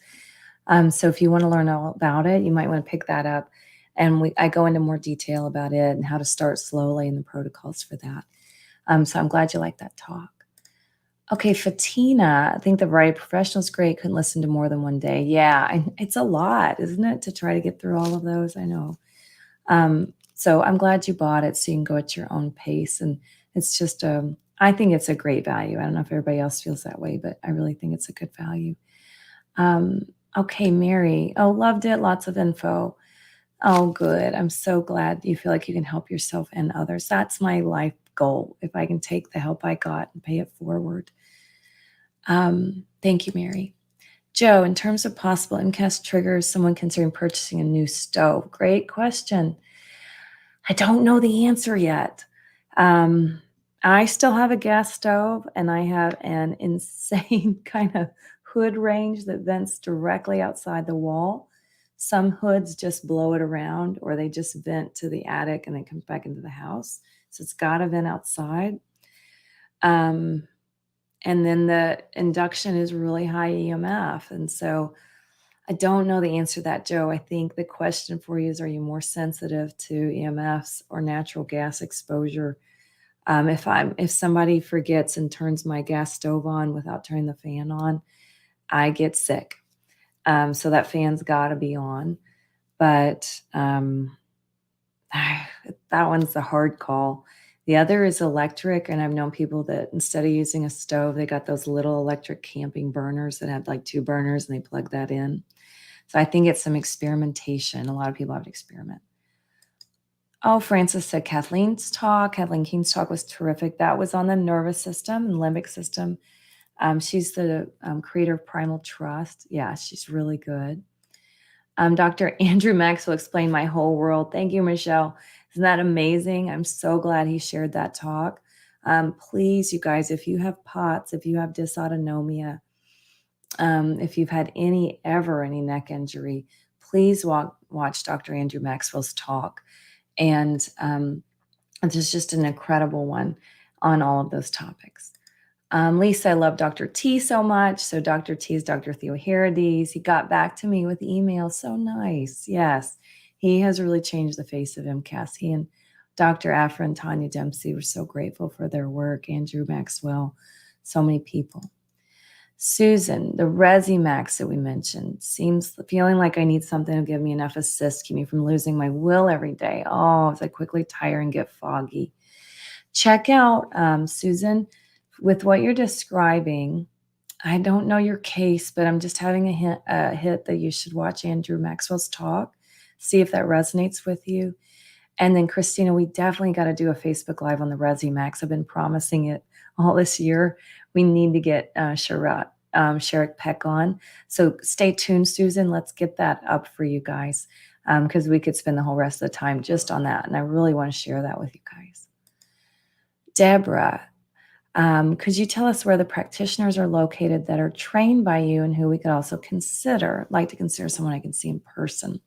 So if you want to learn all about it, you might want to pick that up. And I go into more detail about it and how to start slowly and the protocols for that. So I'm glad you like that talk. Okay, Fatina, I think the variety professional is great. Couldn't listen to more than one day. Yeah, it's a lot, isn't it, to try to get through all of those? I know. So I'm glad you bought it so you can go at your own pace. And it's just, I think it's a great value. I don't know if everybody else feels that way, but I really think it's a good value. Okay, Mary. Oh, loved it. Lots of info. Oh, good. I'm so glad you feel like you can help yourself and others. That's my life goal. If I can take the help I got and pay it forward. Thank you, Mary. Joe, in terms of possible MCAS triggers, someone considering purchasing a new stove. Great question. I don't know the answer yet. I still have a gas stove, and I have an insane kind of hood range that vents directly outside the wall. Some hoods just blow it around, or they just vent to the attic and then comes back into the house. So it's got to vent outside. And then the induction is really high EMF. And so I don't know the answer to that, Joe. I think the question for you is, are you more sensitive to EMFs or natural gas exposure? If somebody forgets and turns my gas stove on without turning the fan on, I get sick. So that fan's got to be on. But that one's the hard call. The other is electric, and I've known people that instead of using a stove, they got those little electric camping burners that have like 2 burners, and they plug that in. So I think it's some experimentation. A lot of people have to experiment. Oh, Francis said Kathleen Keene's talk was terrific. That was on the nervous system and limbic system. She's the creator of Primal Trust. Yeah, she's really good. Dr. Andrew Maxwell explained my whole world. Thank you, Michelle. Isn't that amazing? I'm so glad he shared that talk. Please, you guys, if you have POTS, if you have dysautonomia, if you've had any neck injury, please watch Dr. Andrew Maxwell's talk. And it's just an incredible one on all of those topics. Lisa, I love Dr. T so much. So Dr. T is Dr. Theo Herades. He got back to me with email. So nice. Yes, he has really changed the face of MCAS. He and Dr. Afra and Tanya Dempsey were so grateful for their work. Andrew Maxwell, so many people. Susan, the Resimax that we mentioned, seems feeling like I need something to give me enough assist, keep me from losing my will every day. Oh, as I quickly tire and get foggy. Check out, Susan, with what you're describing. I don't know your case, but I'm just having a hit that you should watch Andrew Maxwell's talk, see if that resonates with you. And then, Christina, we definitely got to do a Facebook Live on the Resimax. I've been promising it all this year. We need to get Sherrick Peck on. So stay tuned, Susan. Let's get that up for you guys, because we could spend the whole rest of the time just on that. And I really want to share that with you guys. Deborah, could you tell us where the practitioners are located that are trained by you and who we could also like to consider someone I can see in person?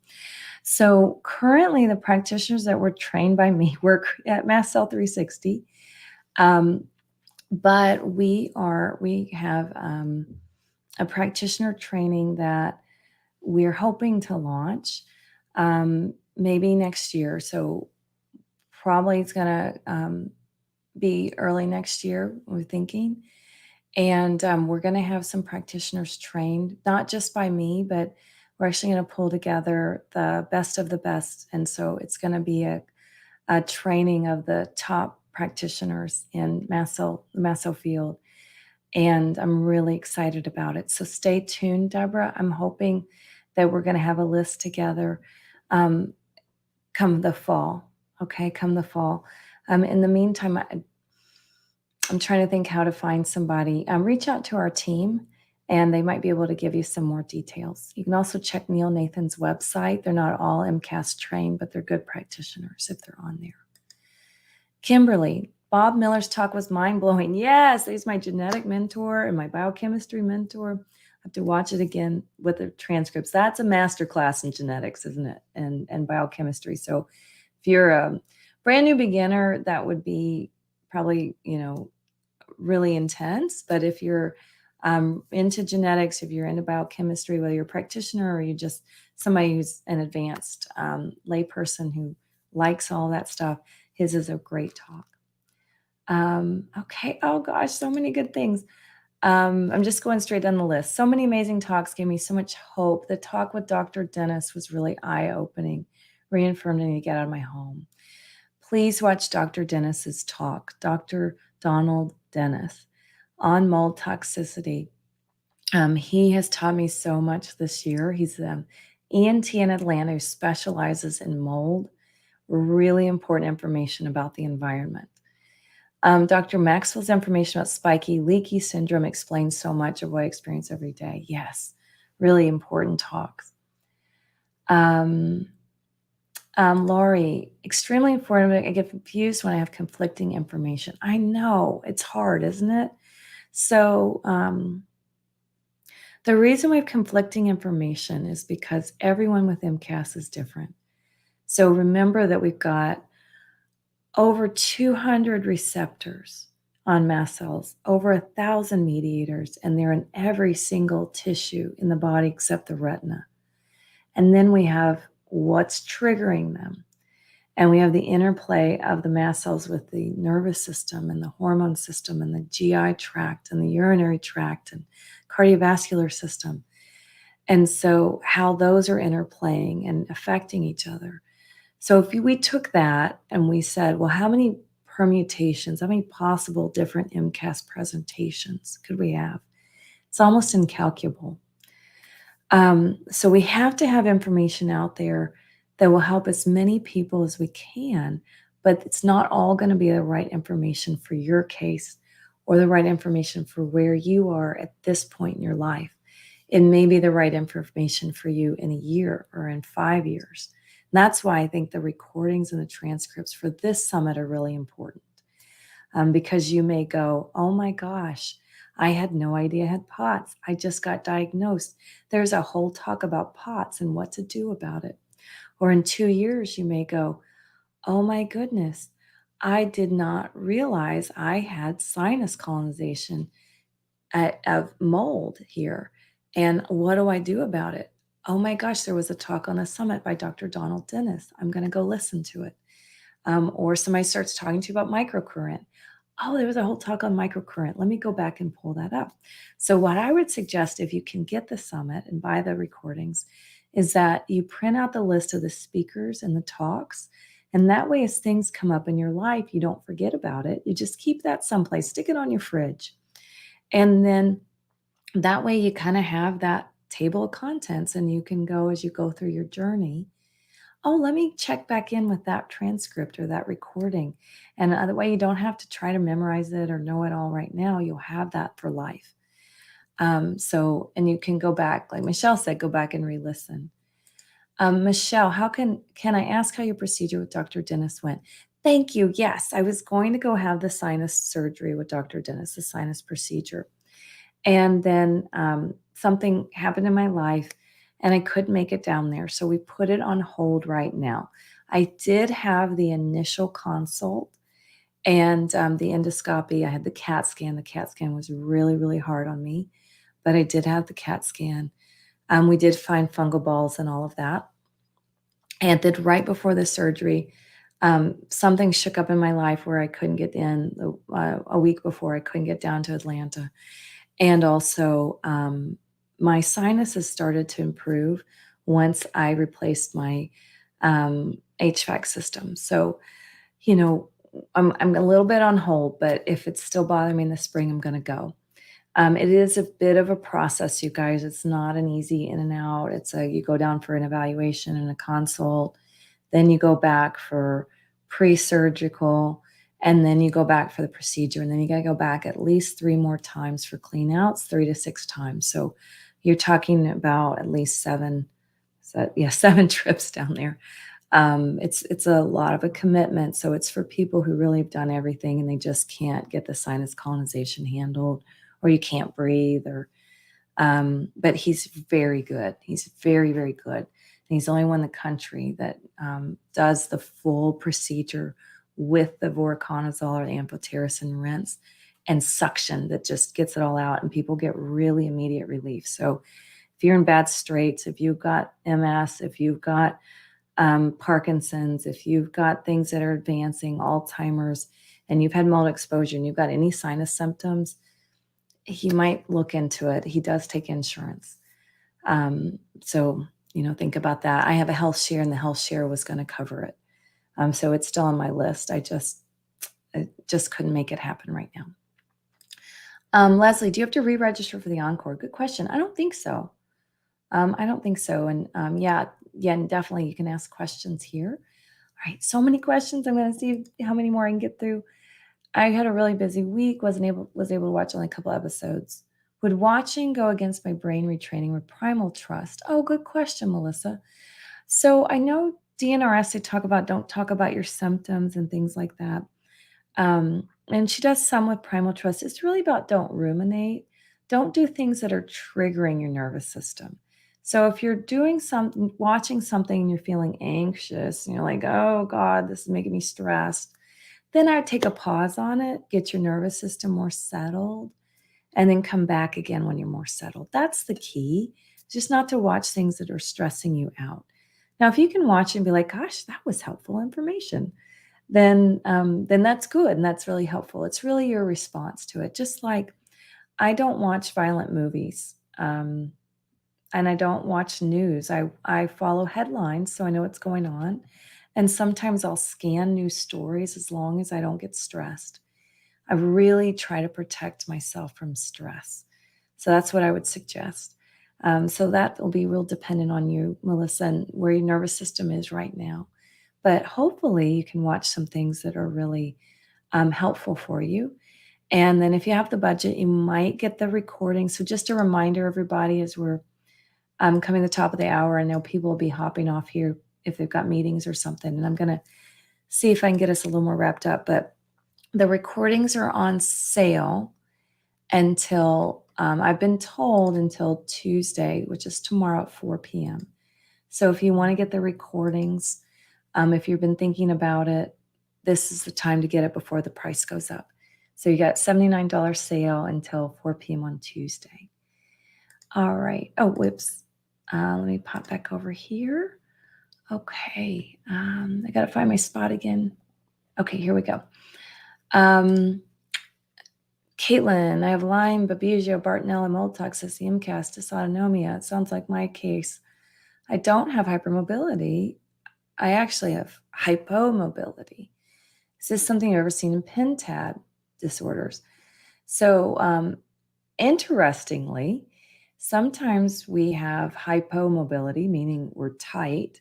So currently the practitioners that were trained by me work at Mast Cell 360. But we have a practitioner training that we're hoping to launch maybe next year. So probably it's going to be early next year, we're thinking. And we're going to have some practitioners trained, not just by me, but we're actually going to pull together the best of the best. And so it's going to be a training of the top practitioners in the mast cell field. And I'm really excited about it. So stay tuned, Deborah. I'm hoping that we're going to have a list together come the fall. Okay, come the fall. In the meantime, I'm trying to think how to find somebody. Reach out to our team, and they might be able to give you some more details. You can also check Neil Nathan's website. They're not all MCAS trained, but they're good practitioners if they're on there. Kimberly, Bob Miller's talk was mind-blowing. Yes, he's my genetic mentor and my biochemistry mentor. I have to watch it again with the transcripts. That's a master class in genetics, isn't it? And biochemistry. So if you're a brand new beginner, that would be probably, really intense. But if you're into genetics, if you're into biochemistry, whether you're a practitioner or you're just somebody who's an advanced layperson who likes all that stuff, his is a great talk. Okay. Oh gosh, so many good things. I'm just going straight down the list. So many amazing talks gave me so much hope. The talk with Dr. Dennis was really eye-opening, reaffirmed me to get out of my home. Please watch Dr. Dennis's talk, Dr. Donald Dennis, on mold toxicity. He has taught me so much this year. He's an ENT in Atlanta who specializes in mold. Really important information about the environment. Dr. Maxwell's information about spiky leaky syndrome explains so much of what I experience every day. Yes, really important talks. Laurie, extremely informative. I get confused when I have conflicting information. I know, it's hard, isn't it? So the reason we have conflicting information is because everyone with MCAS is different. So remember that we've got over 200 receptors on mast cells, over 1,000 mediators, and they're in every single tissue in the body except the retina. And then we have what's triggering them. And we have the interplay of the mast cells with the nervous system and the hormone system and the GI tract and the urinary tract and cardiovascular system. And so how those are interplaying and affecting each other. So if we took that and we said, well, how many permutations, how many possible different MCAS presentations could we have? It's almost incalculable. So we have to have information out there that will help as many people as we can, but it's not all going to be the right information for your case or the right information for where you are at this point in your life. It may be the right information for you in a year or in 5 years. And that's why I think the recordings and the transcripts for this summit are really important, because you may go, oh my gosh, I had no idea I had POTS. I just got diagnosed. There's a whole talk about POTS and what to do about it. Or in 2 years, you may go, oh my goodness, I did not realize I had sinus colonization of mold here. And what do I do about it? Oh my gosh, there was a talk on the summit by Dr. Donald Dennis. I'm going to go listen to it. Or somebody starts talking to you about microcurrent. Oh, there was a whole talk on microcurrent. Let me go back and pull that up. So what I would suggest, if you can get the summit and buy the recordings, is that you print out the list of the speakers and the talks. And that way, as things come up in your life, you don't forget about it. You just keep that someplace, stick it on your fridge. And then that way you kind of have that table of contents and you can go as you go through your journey. Oh, let me check back in with that transcript or that recording. And the way you don't have to try to memorize it or know it all right now, you'll have that for life. And you can go back, like Michelle said, go back and re-listen. Michelle, can I ask how your procedure with Dr. Dennis went? Thank you. Yes, I was going to go have the sinus surgery with Dr. Dennis, the sinus procedure. And then something happened in my life and I couldn't make it down there. So we put it on hold right now. I did have the initial consult and the endoscopy. I had the CAT scan. The CAT scan was really, really hard on me, but I did have the CAT scan. We did find fungal balls and all of that. And then right before the surgery, something shook up in my life where I couldn't get in. A week before, I couldn't get down to Atlanta. And also, my sinuses started to improve once I replaced my HVAC system. So, I'm a little bit on hold, but if it's still bothering me in the spring, I'm going to go. It is a bit of a process, you guys. It's not an easy in and out. You go down for an evaluation and a consult, then you go back for pre-surgical, and then you go back for the procedure, and then you got to go back at least 3 more times for clean outs, 3 to 6 times. So you're talking about at least 7 trips down there. It's a lot of a commitment. So it's for people who really have done everything and they just can't get the sinus colonization handled, or you can't breathe, but he's very good. He's very, very good. And he's the only one in the country that does the full procedure with the voriconazole or the amphotericin rinse and suction that just gets it all out, and people get really immediate relief. So if you're in bad straits, if you've got MS, if you've got Parkinson's, if you've got things that are advancing, Alzheimer's, and you've had mold exposure and you've got any sinus symptoms, he might look into it. He does take insurance. So, think about that. I have a health share and the health share was going to cover it. So it's still on my list. I just couldn't make it happen right now. Leslie, do you have to re-register for the Encore? Good question. I don't think so. I don't think so. And yeah, and definitely you can ask questions here. All right, so many questions. I'm going to see how many more I can get through. I had a really busy week, was able to watch only a couple episodes. Would watching go against my brain retraining with primal trust? Oh, good question, Melissa. So I know DNRS, they don't talk about your symptoms and things like that. And she does some with primal trust. It's really about don't ruminate. Don't do things that are triggering your nervous system. So if you're watching something and you're feeling anxious, and you're like, oh God, this is making me stressed, then I would take a pause on it, get your nervous system more settled, and then come back again when you're more settled. That's the key, just not to watch things that are stressing you out. Now, if you can watch and be like, gosh, that was helpful information, then that's good and that's really helpful. It's really your response to it. Just like I don't watch violent movies, and I don't watch news. I follow headlines so I know what's going on. And sometimes I'll scan news stories as long as I don't get stressed. I really try to protect myself from stress. So that's what I would suggest. So that will be real dependent on you, Melissa, and where your nervous system is right now. But hopefully you can watch some things that are really helpful for you. And then if you have the budget, you might get the recording. So just a reminder, everybody, as we're coming to the top of the hour, I know people will be hopping off here if they've got meetings or something. And I'm going to see if I can get us a little more wrapped up. But the recordings are on sale until, I've been told, until Tuesday, which is tomorrow at 4 p.m. So if you want to get the recordings, if you've been thinking about it, this is the time to get it before the price goes up. So you got $79 sale until 4 p.m. on Tuesday. All right. Oh, whoops. Let me pop back over here. Okay. I got to find my spot again. Okay, here we go. Caitlin, I have Lyme, Babesia, Bartonella, mold toxicity, MCAS, dysautonomia. It sounds like my case. I don't have hypermobility. I actually have hypomobility. Is this something you've ever seen in PIN-TAD disorders? So interestingly, sometimes we have hypomobility, meaning we're tight,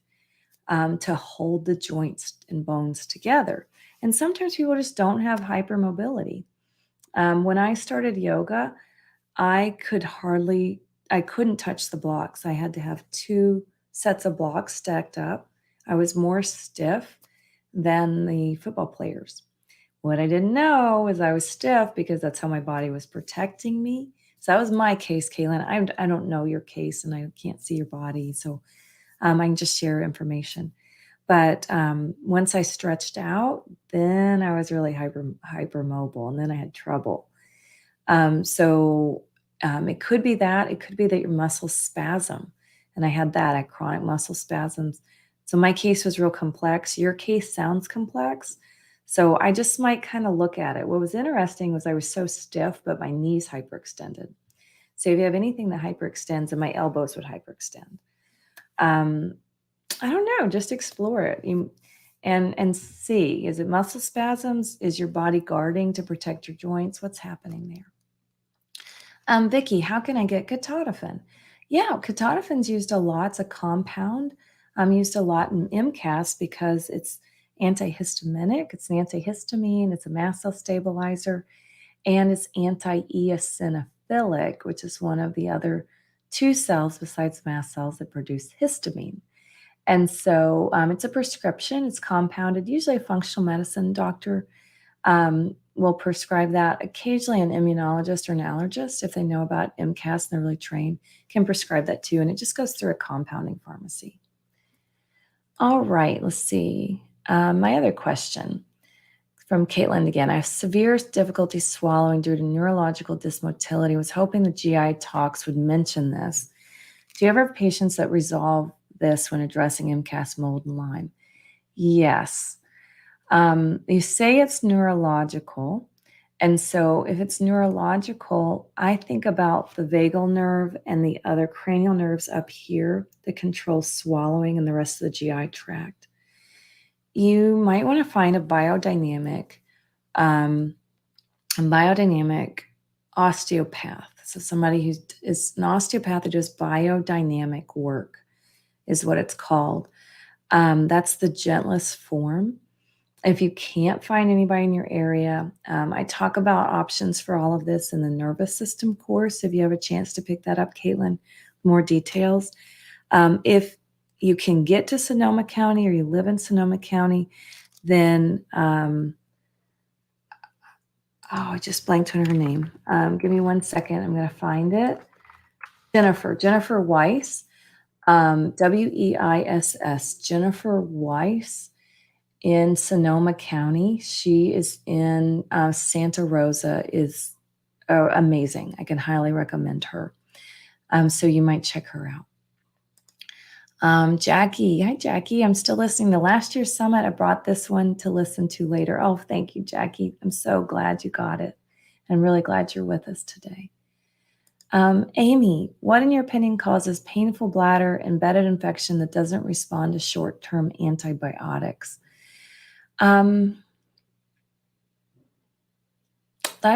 to hold the joints and bones together. And sometimes people just don't have hypermobility. When I started yoga, I couldn't touch the blocks. I had to have 2 sets of blocks stacked up. I was more stiff than the football players. What I didn't know is I was stiff because that's how my body was protecting me. So that was my case, Kaylin. I don't know your case and I can't see your body. So I can just share information. But once I stretched out, then I was really hypermobile, and then I had trouble. It could be that. It could be that your muscles spasm. And I had that. I had chronic muscle spasms. So my case was real complex. Your case sounds complex. So I just might kind of look at it. What was interesting was I was so stiff, but my knees hyperextended. So if you have anything that hyperextends, and my elbows would hyperextend. I don't know, just explore it and see, is it muscle spasms? Is your body guarding to protect your joints? What's happening there? Vicki, how can I get ketotifen? Yeah, ketotofen's used a lot. It's a compound used a lot in MCAS because it's antihistaminic. It's an antihistamine. It's a mast cell stabilizer, and it's anti-eosinophilic, which is one of the other 2 cells besides mast cells that produce histamine. And so it's a prescription. It's compounded. Usually a functional medicine doctor will prescribe that. Occasionally an immunologist or an allergist, if they know about MCAS and they're really trained, can prescribe that too. And it just goes through a compounding pharmacy. All right, let's see. My other question from Caitlin again. I have severe difficulty swallowing due to neurological dysmotility. I was hoping the GI talks would mention this. Do you ever have patients that resolve this when addressing MCAS, mold, and Lyme? Yes. You say it's neurological. And so if it's neurological, I think about the vagal nerve and the other cranial nerves up here that control swallowing and the rest of the GI tract. You might want to find a biodynamic osteopath. So somebody who is an osteopath that does biodynamic work is what it's called. That's the gentlest form. If you can't find anybody in your area, I talk about options for all of this in the nervous system course. If you have a chance to pick that up, Caitlin, more details. If you can get to Sonoma County or you live in Sonoma County, then, I just blanked on her name. Give me 1 second. I'm going to find it. Jennifer Weiss, Weiss, Jennifer Weiss. in Sonoma County. She is in Santa Rosa, is amazing. I can highly recommend her. So you might check her out. Jackie, hi Jackie. I'm still listening to last year's summit. I brought this one to listen to later. Oh, thank you, Jackie. I'm so glad you got it. I'm really glad you're with us today. Amy, what in your opinion causes painful bladder embedded infection that doesn't respond to short-term antibiotics? That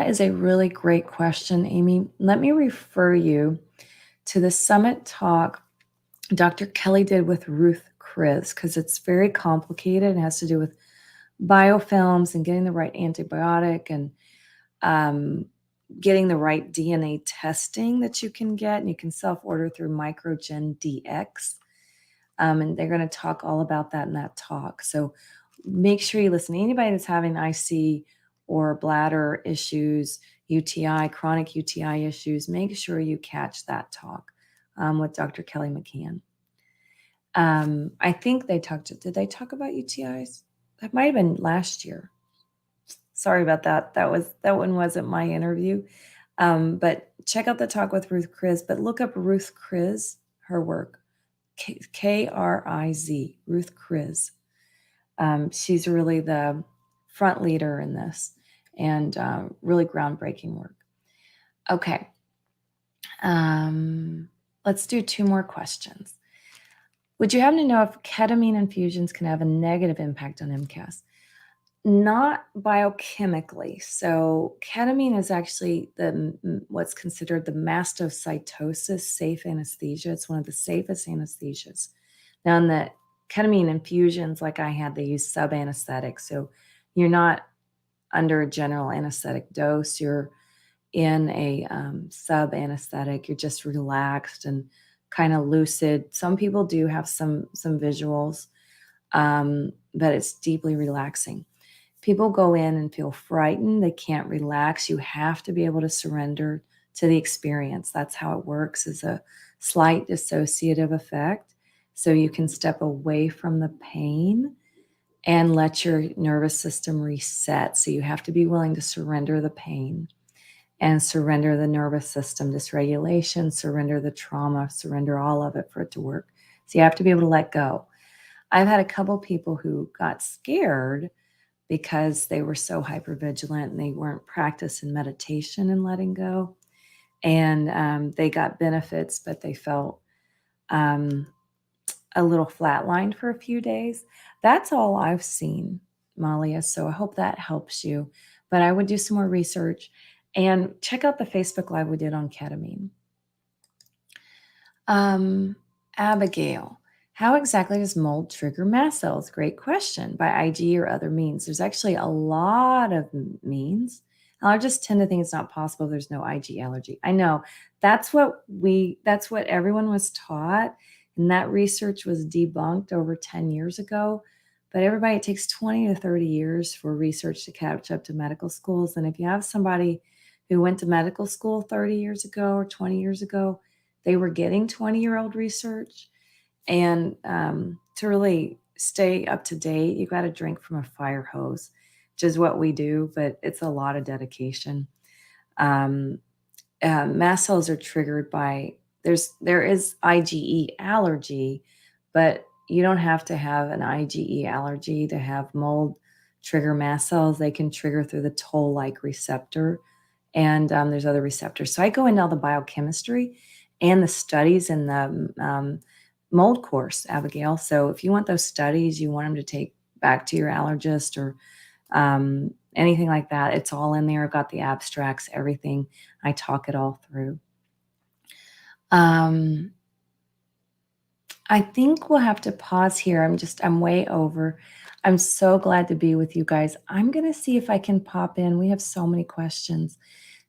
is a really great question, Amy. Let me refer you to the summit talk Dr. Kelly did with Ruth Chris, because it's very complicated. It has to do with biofilms and getting the right antibiotic and getting the right DNA testing that you can get. And you can self-order through Microgen DX. And they're going to talk all about that in that talk. So make sure you listen. Anybody that's having IC or bladder issues, UTI, chronic UTI issues, make sure you catch that talk with Dr. Kelly McCann. I think did they talk about UTIs? That might have been last year. Sorry about that. That one wasn't my interview. But check out the talk with Ruth Chris, but look up Ruth Chris, her work, Kriz, Ruth Chris. She's really the front leader in this and really groundbreaking work. Okay. Let's do 2 more questions. Would you happen to know if ketamine infusions can have a negative impact on MCAS? Not biochemically. So ketamine is actually what's considered the mastocytosis safe anesthesia. It's one of the safest anesthesias. Now, in the ketamine infusions like I had, they use sub-anesthetic. So you're not under a general anesthetic dose. You're in a sub-anesthetic. You're just relaxed and kind of lucid. Some people do have some visuals, but it's deeply relaxing. People go in and feel frightened. They can't relax. You have to be able to surrender to the experience. That's how it works, is a slight dissociative effect. So you can step away from the pain and let your nervous system reset. So you have to be willing to surrender the pain and surrender the nervous system dysregulation, surrender the trauma, surrender all of it for it to work. So you have to be able to let go. I've had a couple people who got scared because they were so hypervigilant and they weren't practicing meditation and letting go. And they got benefits, but they felt a little flatlined for a few days. That's all I've seen, Malia. So I hope that helps you. But I would do some more research and check out the Facebook Live we did on ketamine. Abigail, how exactly does mold trigger mast cells? Great question. By IG or other means? There's actually a lot of means. Allergists tend to think it's not possible if there's no IG allergy. I know that's what everyone was taught, and that research was debunked over 10 years ago. But everybody, it takes 20 to 30 years for research to catch up to medical schools. And if you have somebody who went to medical school 30 years ago or 20 years ago, they were getting 20-year-old research. And to really stay up to date, you got to drink from a fire hose, which is what we do, but it's a lot of dedication. Mast cells are triggered by, there is IgE allergy, but you don't have to have an IgE allergy to have mold trigger mast cells. They can trigger through the toll-like receptor, and there's other receptors. So I go into all the biochemistry and the studies in the mold course, Abigail. So if you want those studies, you want them to take back to your allergist or anything like that, it's all in there. I've got the abstracts, everything. I talk it all through. I think we'll have to pause here. I'm way over. I'm so glad to be with you guys. I'm going to see if I can pop in. We have so many questions.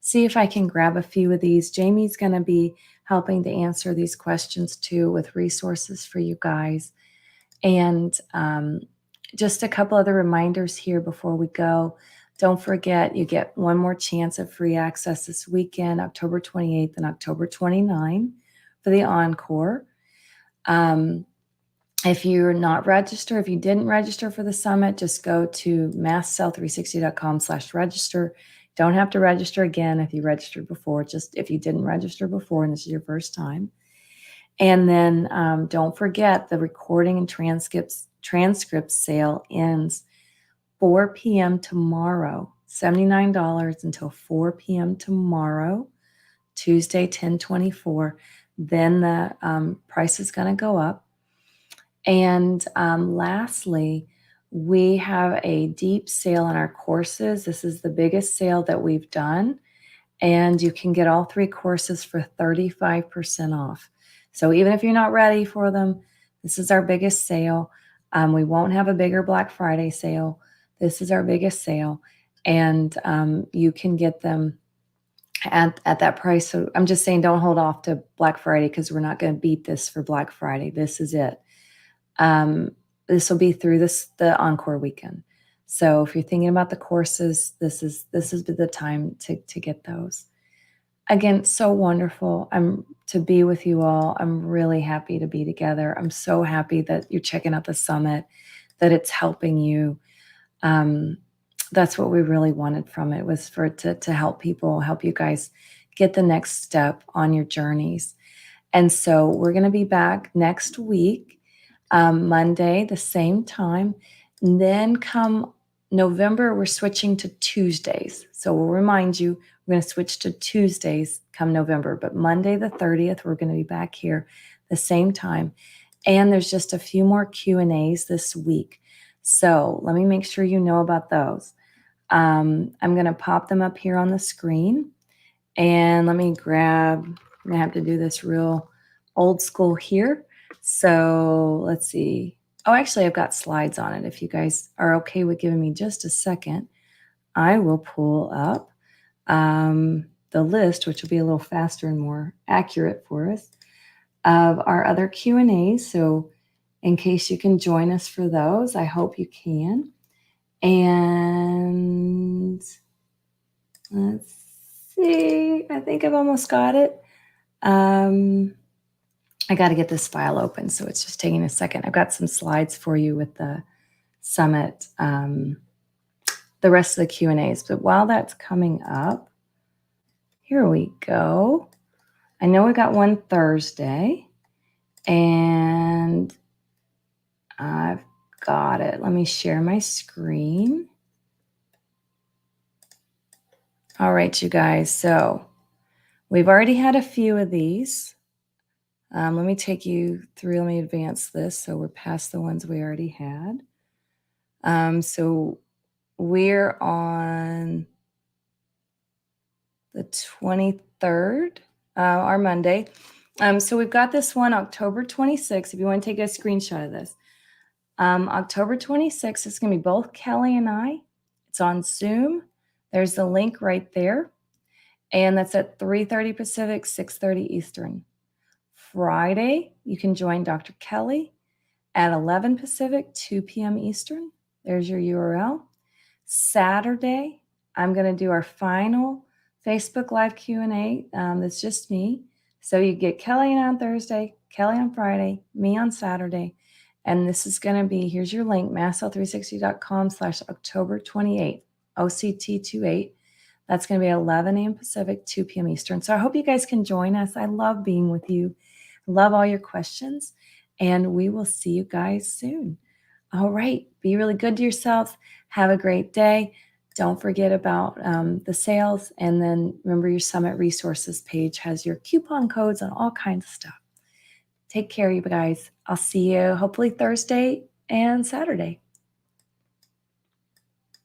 See if I can grab a few of these. Jamie's going to be helping to answer these questions too with resources for you guys. And just a couple other reminders here before we go. Don't forget, you get one more chance of free access this weekend, October 28th and October 29th for the encore. If you're not registered, if you didn't register for the summit, just go to mastcell360.com/register. Don't have to register again if you registered before, just if you didn't register before and this is your first time. And then don't forget the recording and transcript sale ends 4 p.m. tomorrow, $79 until 4 p.m. tomorrow, Tuesday, 10/24. Then the price is going to go up. And lastly, we have a deep sale on our courses. This is the biggest sale that we've done. And you can get all 3 courses for 35% off. So even if you're not ready for them, this is our biggest sale. We won't have a bigger Black Friday sale. This is our biggest sale. And you can get them at that price. So I'm just saying, don't hold off to Black Friday because we're not going to beat this for Black Friday. This is it. This will be through the Encore weekend. So if you're thinking about the courses, this is the time to get those. Again, so wonderful. To be with you all. I'm really happy to be together. I'm so happy that you're checking out the summit, that it's helping you. That's what we really wanted from it, was for it to help people, help you guys get the next step on your journeys. And so we're going to be back next week, Monday, the same time. And then come November, we're switching to Tuesdays. So we'll remind you, we're going to switch to Tuesdays come November. But Monday the 30th, we're going to be back here the same time. And there's just a few more Q&As this week. So let me make sure you know about those. I'm going to pop them up here on the screen. And let me grab, I'm going to have to do this real old school here. So let's see. Oh, actually, I've got slides on it. If you guys are okay with giving me just a second, I will pull up the list, which will be a little faster and more accurate for us, of our other Q&As. So in case you can join us for those, I hope you can. And let's see, I think I've almost got it. I got to get this file open, so it's just taking a second. I've got some slides for you with the summit, the rest of the Q&As. But while that's coming up, here we go. I know we got one Thursday, and I've got it. Let me share my screen. All right, you guys. So we've already had a few of these. Let me take you through. Let me advance this so we're past the ones we already had. So we're on the 23rd, our Monday. So we've got this one, October 26th, if you want to take a screenshot of this. October 26th, it's going to be both Kelly and I. It's on Zoom. There's the link right there. And that's at 3:30 Pacific, 6:30 Eastern. Friday, you can join Dr. Kelly at 11 Pacific, 2 p.m. Eastern. There's your URL. Saturday, I'm going to do our final Facebook Live Q&A. That's just me. So you get Kelly on Thursday, Kelly on Friday, me on Saturday. And this is going to be, here's your link, mastcell360.com/October 28th, OCT28. That's going to be 11 a.m. Pacific, 2 p.m. Eastern. So I hope you guys can join us. I love being with you. Love all your questions. And we will see you guys soon. All right. Be really good to yourselves. Have a great day. Don't forget about the sales. And then remember, your Summit Resources page has your coupon codes and all kinds of stuff. Take care, you guys. I'll see you hopefully Thursday and Saturday.